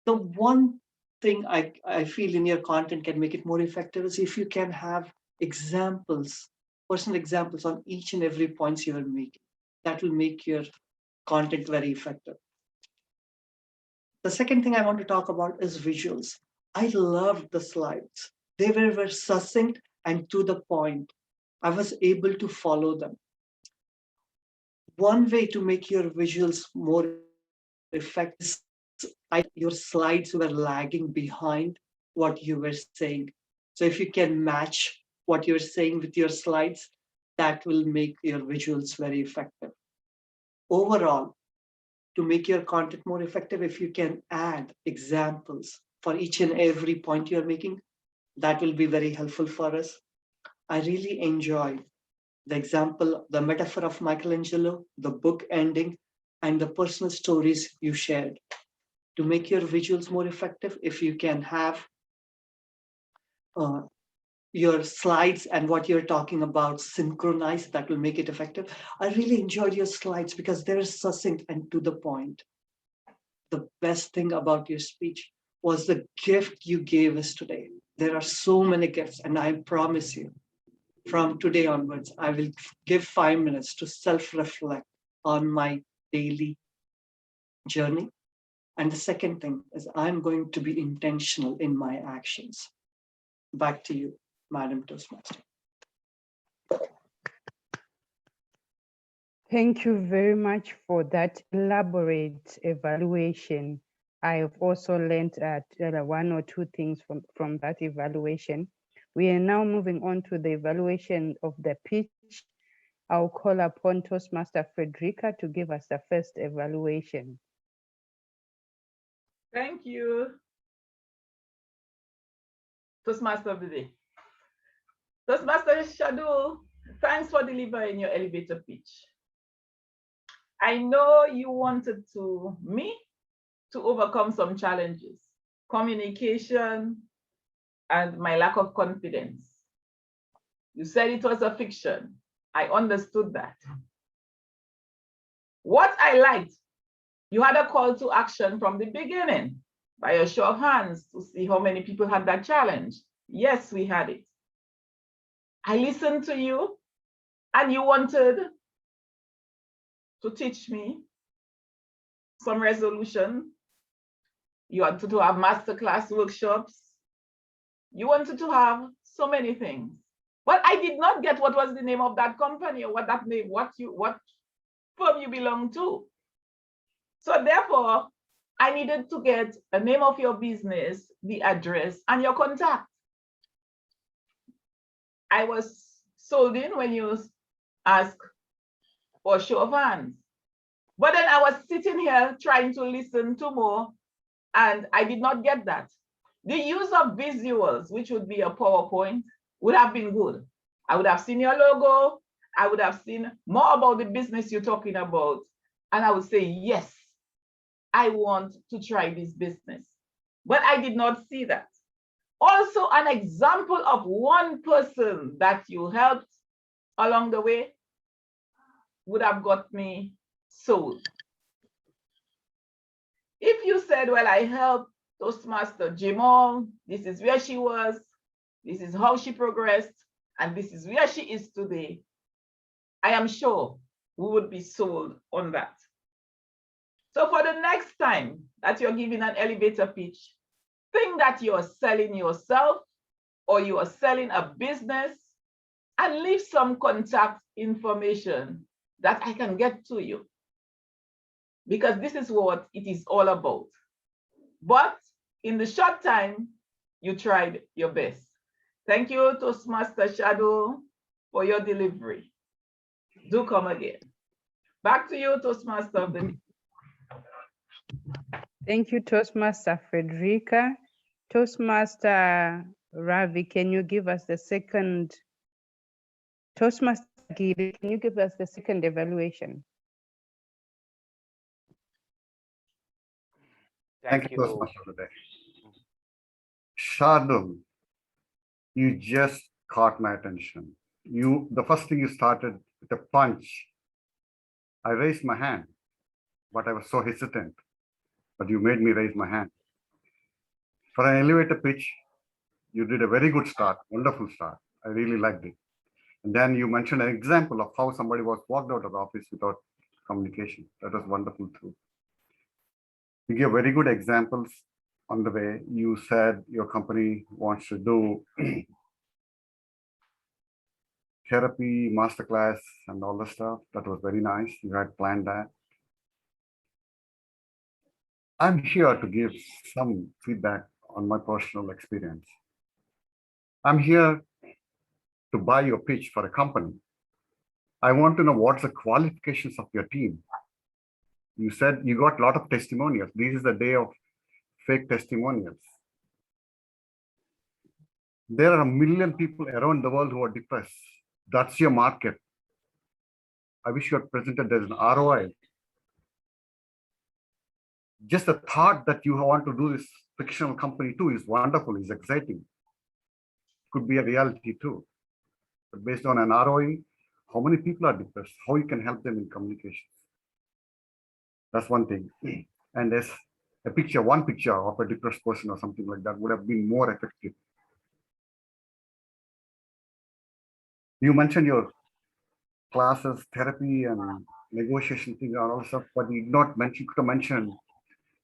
Speaker 6: The one thing I feel in your content can make it more effective is if you can have examples, personal examples on each and every points you are making. That will make your content very effective. The second thing I want to talk about is visuals. I loved the slides. They were succinct and to the point. I was able to follow them. One way to make your visuals more effective is your slides were lagging behind what you were saying. So if you can match what you're saying with your slides, that will make your visuals very effective. Overall, to make your content more effective, if you can add examples for each and every point you're making, that will be very helpful for us. I really enjoyed the example, the metaphor of Michelangelo, the book ending, and the personal stories you shared. To make your visuals more effective, if you can have your slides and what you're talking about synchronized, that will make it effective. I really enjoyed your slides because they're succinct and to the point. The best thing about your speech was the gift you gave us today. There are so many gifts, and I promise you, from today onwards, I will give 5 minutes to self-reflect on my daily journey. And the second thing is I'm going to be intentional in my actions. Back to you, Madam Toastmaster.
Speaker 3: Thank you very much for that elaborate evaluation. I have also learned 1 or 2 things from that evaluation. We are now moving on to the evaluation of the pitch. I'll call upon Toastmaster Frederica to give us the first evaluation.
Speaker 2: Thank you. Toastmaster of the day. Toastmaster Shadow, thanks for delivering your elevator pitch. I know you wanted me to overcome some challenges, communication, and my lack of confidence. You said it was a fiction. I understood that. What I liked, you had a call to action from the beginning by a show of hands to see how many people had that challenge. Yes, we had it. I listened to you, and you wanted to teach me some resolution. You wanted to have masterclass workshops. You wanted to have so many things. But I did not get what was the name of that company or what firm you belong to. So therefore, I needed to get the name of your business, the address, and your contact. I was sold in when you asked for show of hands. But then I was sitting here trying to listen to more, and I did not get that. The use of visuals, which would be a PowerPoint, would have been good. I would have seen your logo. I would have seen more about the business you're talking about. And I would say, yes, I want to try this business. But I did not see that. Also, an example of one person that you helped along the way would have got me sold. If you said, well, I helped Toastmaster Jamal, this is where she was, this is how she progressed, and this is where she is today, I am sure we would be sold on that. So for the next time that you're giving an elevator pitch, think that you're selling yourself or you are selling a business, and leave some contact information that I can get to you. Because this is what it is all about. But in the short time, you tried your best. Thank you, Toastmaster Shadow, for your delivery. Do come again. Back to you, Toastmaster of the meeting.
Speaker 3: Thank you, Toastmaster Frederica. Toastmaster Ravi, can you give us the second? Toastmaster Giri, can you give us the second evaluation?
Speaker 10: Thank you, Toastmaster of the day. Shardul, you just caught my attention. The first thing you started with a punch. I raised my hand, but I was so hesitant. But you made me raise my hand. For an elevator pitch, you did a very good start, wonderful start. I really liked it. And then you mentioned an example of how somebody was walked out of the office without communication. That was wonderful too. You gave very good examples on the way. You said your company wants to do therapy, masterclass, and all the stuff. That was very nice. You had planned that. I'm here to give some feedback on my personal experience. I'm here to buy your pitch for a company. I want to know what's the qualifications of your team. You said you got a lot of testimonials. This is the day of fake testimonials. There are 1 million people around the world who are depressed. That's your market. I wish you had presented there's an ROI. Just the thought that you want to do this fictional company too is wonderful, is exciting. Could be a reality too. But based on an ROI, how many people are depressed? How you can help them in communications? That's one thing. And there's a picture, one picture of a depressed person or something like that would have been more effective. You mentioned your classes, therapy, and negotiation thing and all stuff, but you did not mention, could have mentioned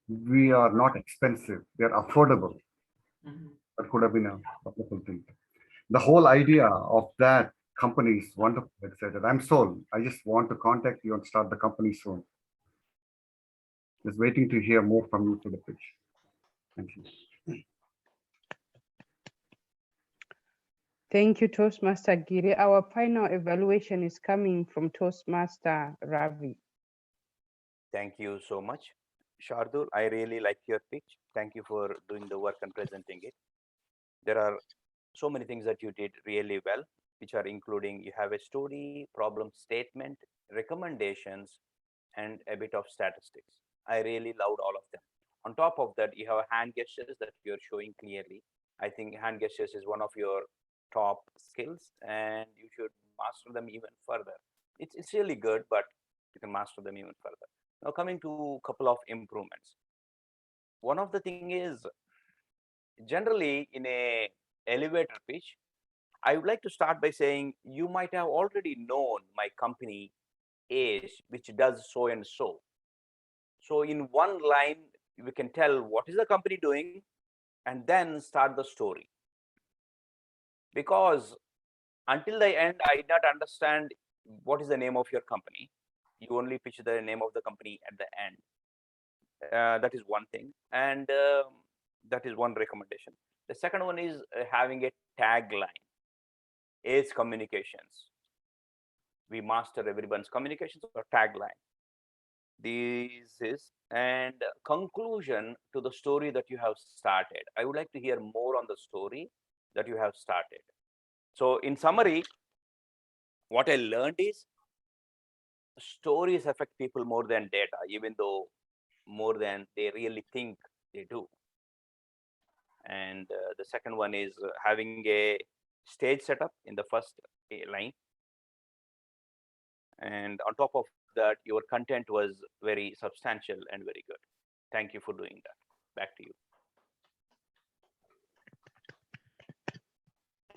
Speaker 10: we are not expensive, we are affordable. That could have been a wonderful thing. The whole idea of that company is wonderful, excited. I'm sold. I just want to contact you and start the company soon. Just waiting to hear more from you for the pitch. Thank you.
Speaker 3: Thank you, Toastmaster Giri. Our final evaluation is coming from Toastmaster Ravi.
Speaker 11: Thank you so much, Shardul. I really like your pitch. Thank you for doing the work and presenting it. There are so many things that you did really well, which are including you have a story, problem statement, recommendations, and a bit of statistics. I really loved all of them. On top of that, you have hand gestures that you're showing clearly. I think hand gestures is one of your top skills, and you should master them even further. It's really good, but you can master them even further. Now coming to a couple of improvements. One of the thing is, generally in a elevator pitch, I would like to start by saying you might have already known my company is, which does so and so. So in one line, we can tell what is the company doing and then start the story. Because until the end, I did not understand what is the name of your company. You only pitch the name of the company at the end. That is one thing, and that is one recommendation. The second one is having a tagline: "Is communications." We master everyone's communications, or tagline. This is and conclusion to the story that you have started. I would like to hear more on the story that you have started. So in summary, what I learned is stories affect people more than data, even though more than they really think they do. And the second one is having a stage setup in the first line. And on top of that, your content was very substantial and very good. Thank you for doing that. Back to you.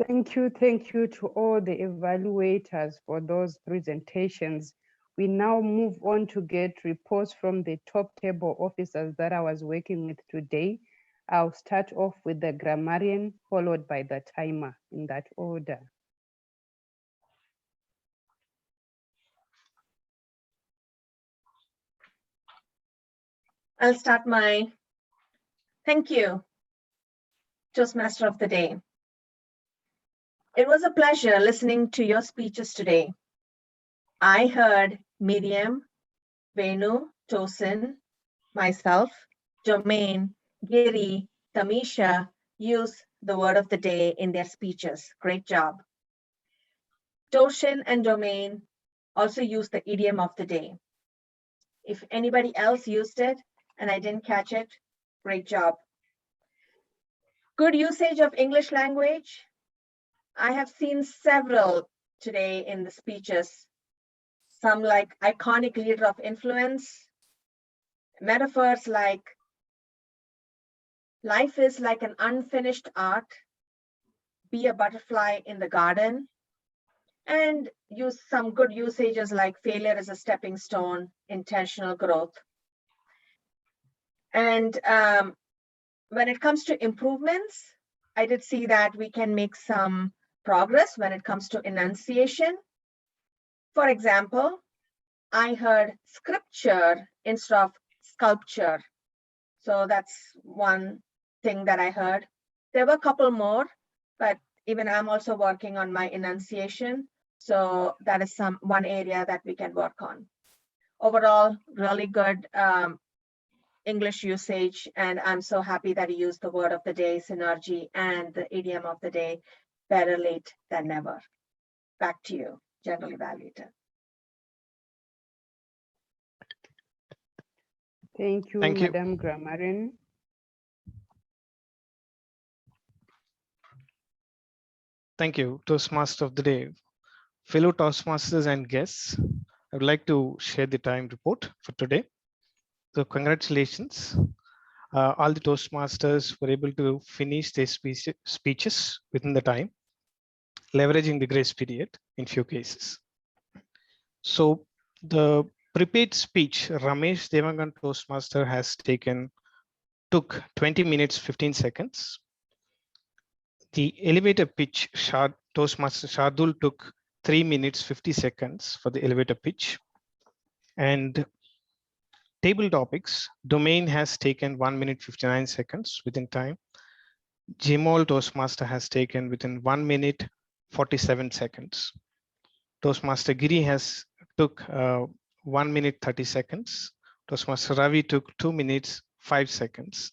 Speaker 3: Thank you to all the evaluators for those presentations. We now move on to get reports from the top table officers that I was working with today. I'll start off with the grammarian, followed by the timer, in that order.
Speaker 4: I'll start my thank you, Toastmaster of the Day. It was a pleasure listening to your speeches today. I heard Mirriam, Venu, Tosin, myself, Jermaine, Giri, Tamisha use the word of the day in their speeches. Great job. Toshin and Jermaine also used the idiom of the day. If anybody else used it and I didn't catch it, great job. Good usage of English language. I have seen several today in the speeches. Some like iconic leader of influence, metaphors like life is like an unfinished art, be a butterfly in the garden, and use some good usages like failure is a stepping stone, intentional growth. And when it comes to improvements, I did see that we can make some progress when it comes to enunciation. For example, I heard scripture instead of sculpture. So that's one thing that I heard. There were a couple more, but even I'm also working on my enunciation. So that is one area that we can work on. Overall, really good English usage, and I'm so happy that you used the word of the day, synergy, and the idiom of the day, better late than never. Back to you, General Evaluator.
Speaker 3: Thank you, Madam Grammarian.
Speaker 5: Thank you, Toastmaster of the Day. Fellow Toastmasters and guests, I would like to share the time report for today. So congratulations. All the Toastmasters were able to finish their speeches within the time, leveraging the grace period in few cases. So the prepared speech Ramesh Devangan Toastmaster has took 20 minutes, 15 seconds. The elevator pitch Toastmaster Shardul took 3 minutes, 50 seconds for the elevator pitch. And table topics, domain has taken 1 minute, 59 seconds within time. Gmol Toastmaster has taken within 1 minute, 47 seconds. Toastmaster Giri took 1 minute, 30 seconds. Toastmaster Ravi took 2 minutes, 5 seconds.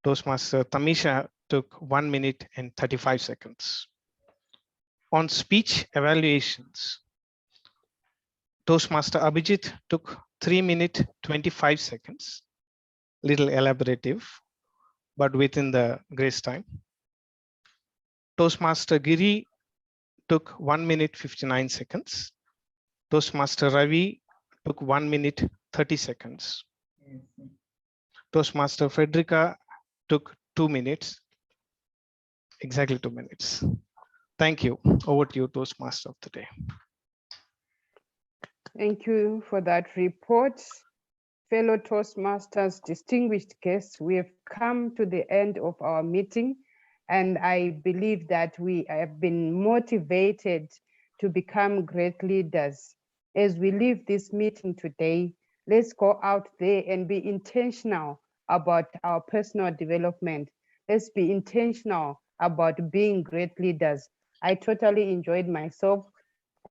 Speaker 5: Toastmaster Tamisha took 1 minute and 35 seconds. On speech evaluations, Toastmaster Abhijit took 3 minutes, 25 seconds, little elaborative, but within the grace time. Toastmaster Giri took 1 minute, 59 seconds. Toastmaster Ravi took 1 minute, 30 seconds. Toastmaster Frederica took 2 minutes, exactly 2 minutes. Thank you. Over to you, Toastmaster of the Day.
Speaker 3: Thank you for that report. Fellow Toastmasters, distinguished guests, we have come to the end of our meeting, and I believe that we have been motivated to become great leaders. As we leave this meeting today, Let's go out there and be intentional about our personal development. Let's be intentional about being great leaders. I totally enjoyed myself.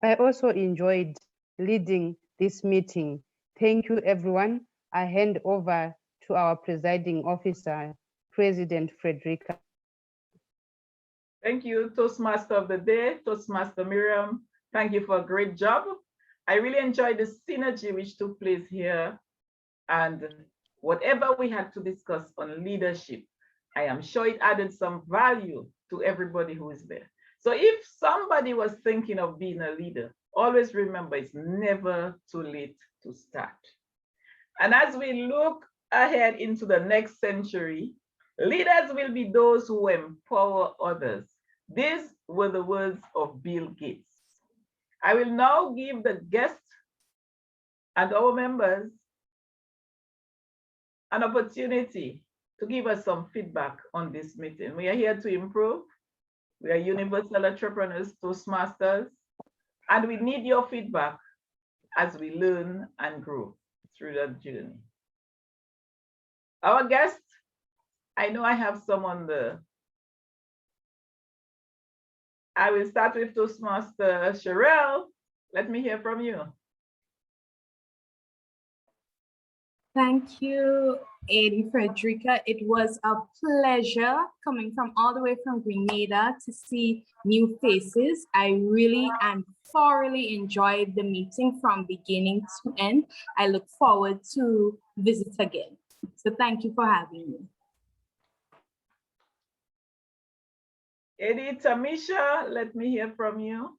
Speaker 3: I also enjoyed leading this meeting. Thank you, everyone. I hand over to our presiding officer, President Frederica.
Speaker 2: Thank you, Toastmaster of the Day, Toastmaster Mirriam. Thank you for a great job. I really enjoyed the synergy which took place here, and whatever we had to discuss on leadership, I am sure it added some value to everybody who is there. So if somebody was thinking of being a leader, always remember it's never too late to start. And as we look ahead into the next century, leaders will be those who empower others. These were the words of Bill Gates. I will now give the guests and our members an opportunity to give us some feedback on this meeting. We are here to improve. We are universal entrepreneurs, Toastmasters, and we need your feedback as we learn and grow through that journey. Our guests, I know I have some on the, I will start with Toastmaster Sherelle. Let me hear from you.
Speaker 14: Thank you, Eddie Frederica. It was a pleasure coming from all the way from Grenada to see new faces. I really and thoroughly enjoyed the meeting from beginning to end. I look forward to visit again. So thank you for having me.
Speaker 2: Eddie, Tamisha, let me hear from you.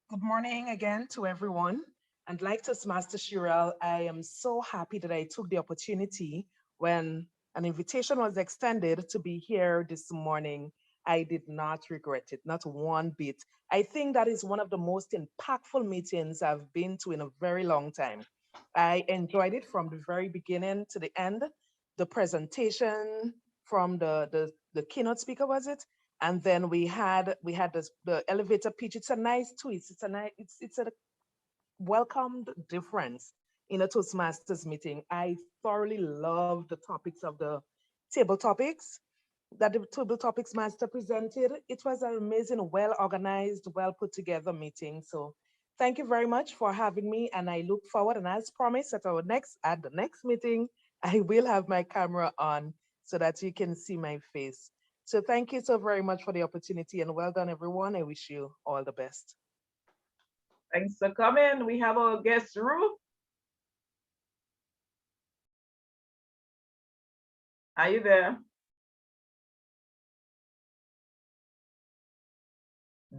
Speaker 12: Good morning again to everyone. And like Toastmaster Sherelle, I am so happy that I took the opportunity when an invitation was extended to be here this morning. I did not regret it, not one bit. I think that is one of the most impactful meetings I've been to in a very long time. I enjoyed it from the very beginning to the end. The presentation from the keynote speaker, was it? And then we had the elevator pitch. It's a nice twist. It's a welcomed difference in a Toastmasters meeting. I thoroughly love the topics of the table topics that the table topics master presented. It was an amazing, well-organized, well-put together meeting. So thank you very much for having me. And I look forward, and as promised at the next meeting, I will have my camera on so that you can see my face. So thank you so very much for the opportunity, and well done, everyone. I wish you all the best.
Speaker 2: Thanks for coming. We have our guest, Ruth. Are you there?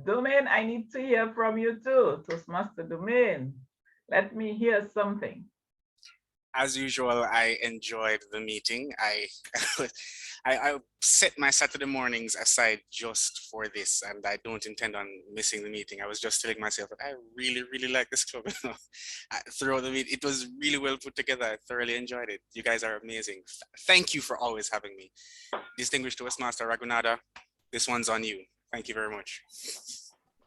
Speaker 2: Domain, I need to hear from you too, Toastmaster Domain. Let me hear something.
Speaker 9: As usual, I enjoyed the meeting. I set my Saturday mornings aside just for this, and I don't intend on missing the meeting. I was just telling myself that I really, really like this club. Throughout the meeting, it was really well put together. I thoroughly enjoyed it. You guys are amazing. Thank you for always having me. Distinguished Toastmaster Raghunatha, this one's on you. Thank you very much.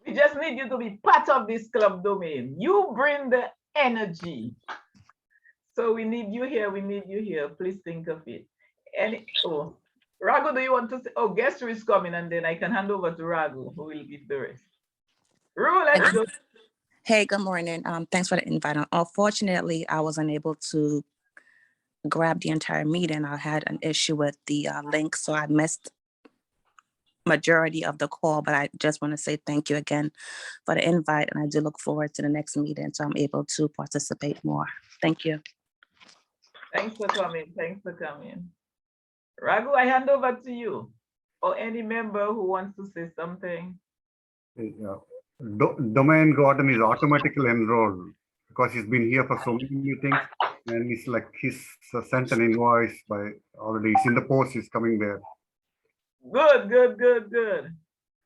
Speaker 2: We just need you to be part of this club, Domain. You bring the energy. So we need you here. We need you here. Please think of it. Oh, Raghu, do you want to say? Oh, guest is coming, and then I can hand over to Raghu, who will give the rest. Ru, let's go.
Speaker 15: Hey, good morning. Thanks for the invite. Unfortunately, I was unable to grab the entire meeting. I had an issue with the link, so I missed majority of the call, but I just want to say thank you again for the invite, and I do look forward to the next meeting so I'm able to participate more. Thank you.
Speaker 2: Thanks for coming. Thanks for coming. Raghu, I hand over to you, or any member who wants to say something.
Speaker 10: Domain Gordon is automatically enrolled because he's been here for so many meetings, and he's like he's sent an invoice by already. It's in the post. He's coming there.
Speaker 2: Good, good, good, good.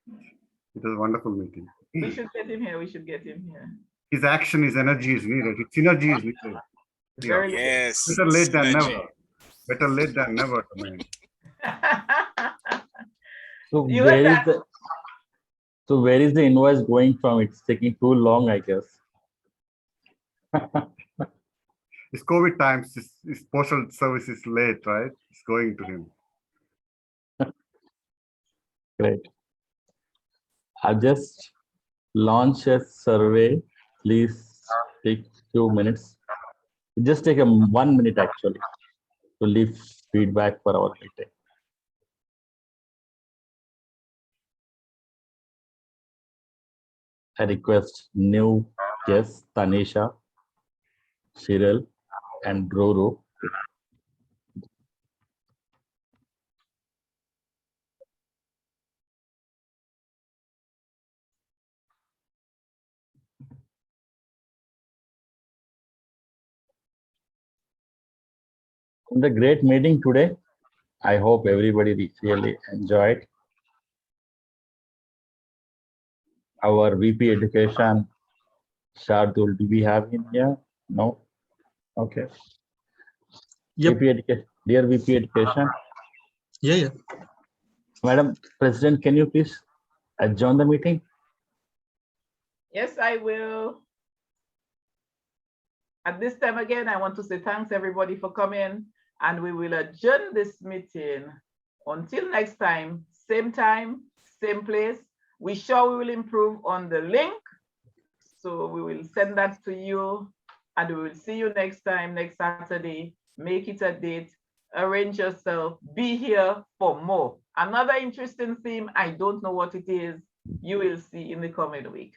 Speaker 10: It was a wonderful meeting.
Speaker 2: We should get him here. We should get him here.
Speaker 10: His action, his energy is needed. His synergy is needed.
Speaker 2: Very
Speaker 9: yes.
Speaker 10: Better late than never. Better late than never, Domain.
Speaker 1: So where is the invoice going from? It's taking too long, I guess.
Speaker 10: It's COVID times, his postal service is late, right? It's going to him.
Speaker 1: Great. I'll just launch a survey. Please take 2 minutes. Just take 1 minute actually to leave feedback for our meeting. I request new guests, Tanisha, Cyril, and Ruru. The great meeting today. I hope everybody really enjoyed. Our VP Education, Shardul, do we have him here? No? Okay.
Speaker 13: Yep.
Speaker 1: Dear VP Education.
Speaker 13: Yeah.
Speaker 1: Madam President, can you please adjourn the meeting?
Speaker 2: Yes, I will. At this time again, I want to say thanks everybody for coming, and we will adjourn this meeting until next time, same place. We sure we will improve on the link. So we will send that to you, and we will see you next time, next Saturday. Make it a date, arrange yourself, be here for more. Another interesting theme, I don't know what it is, you will see in the coming week.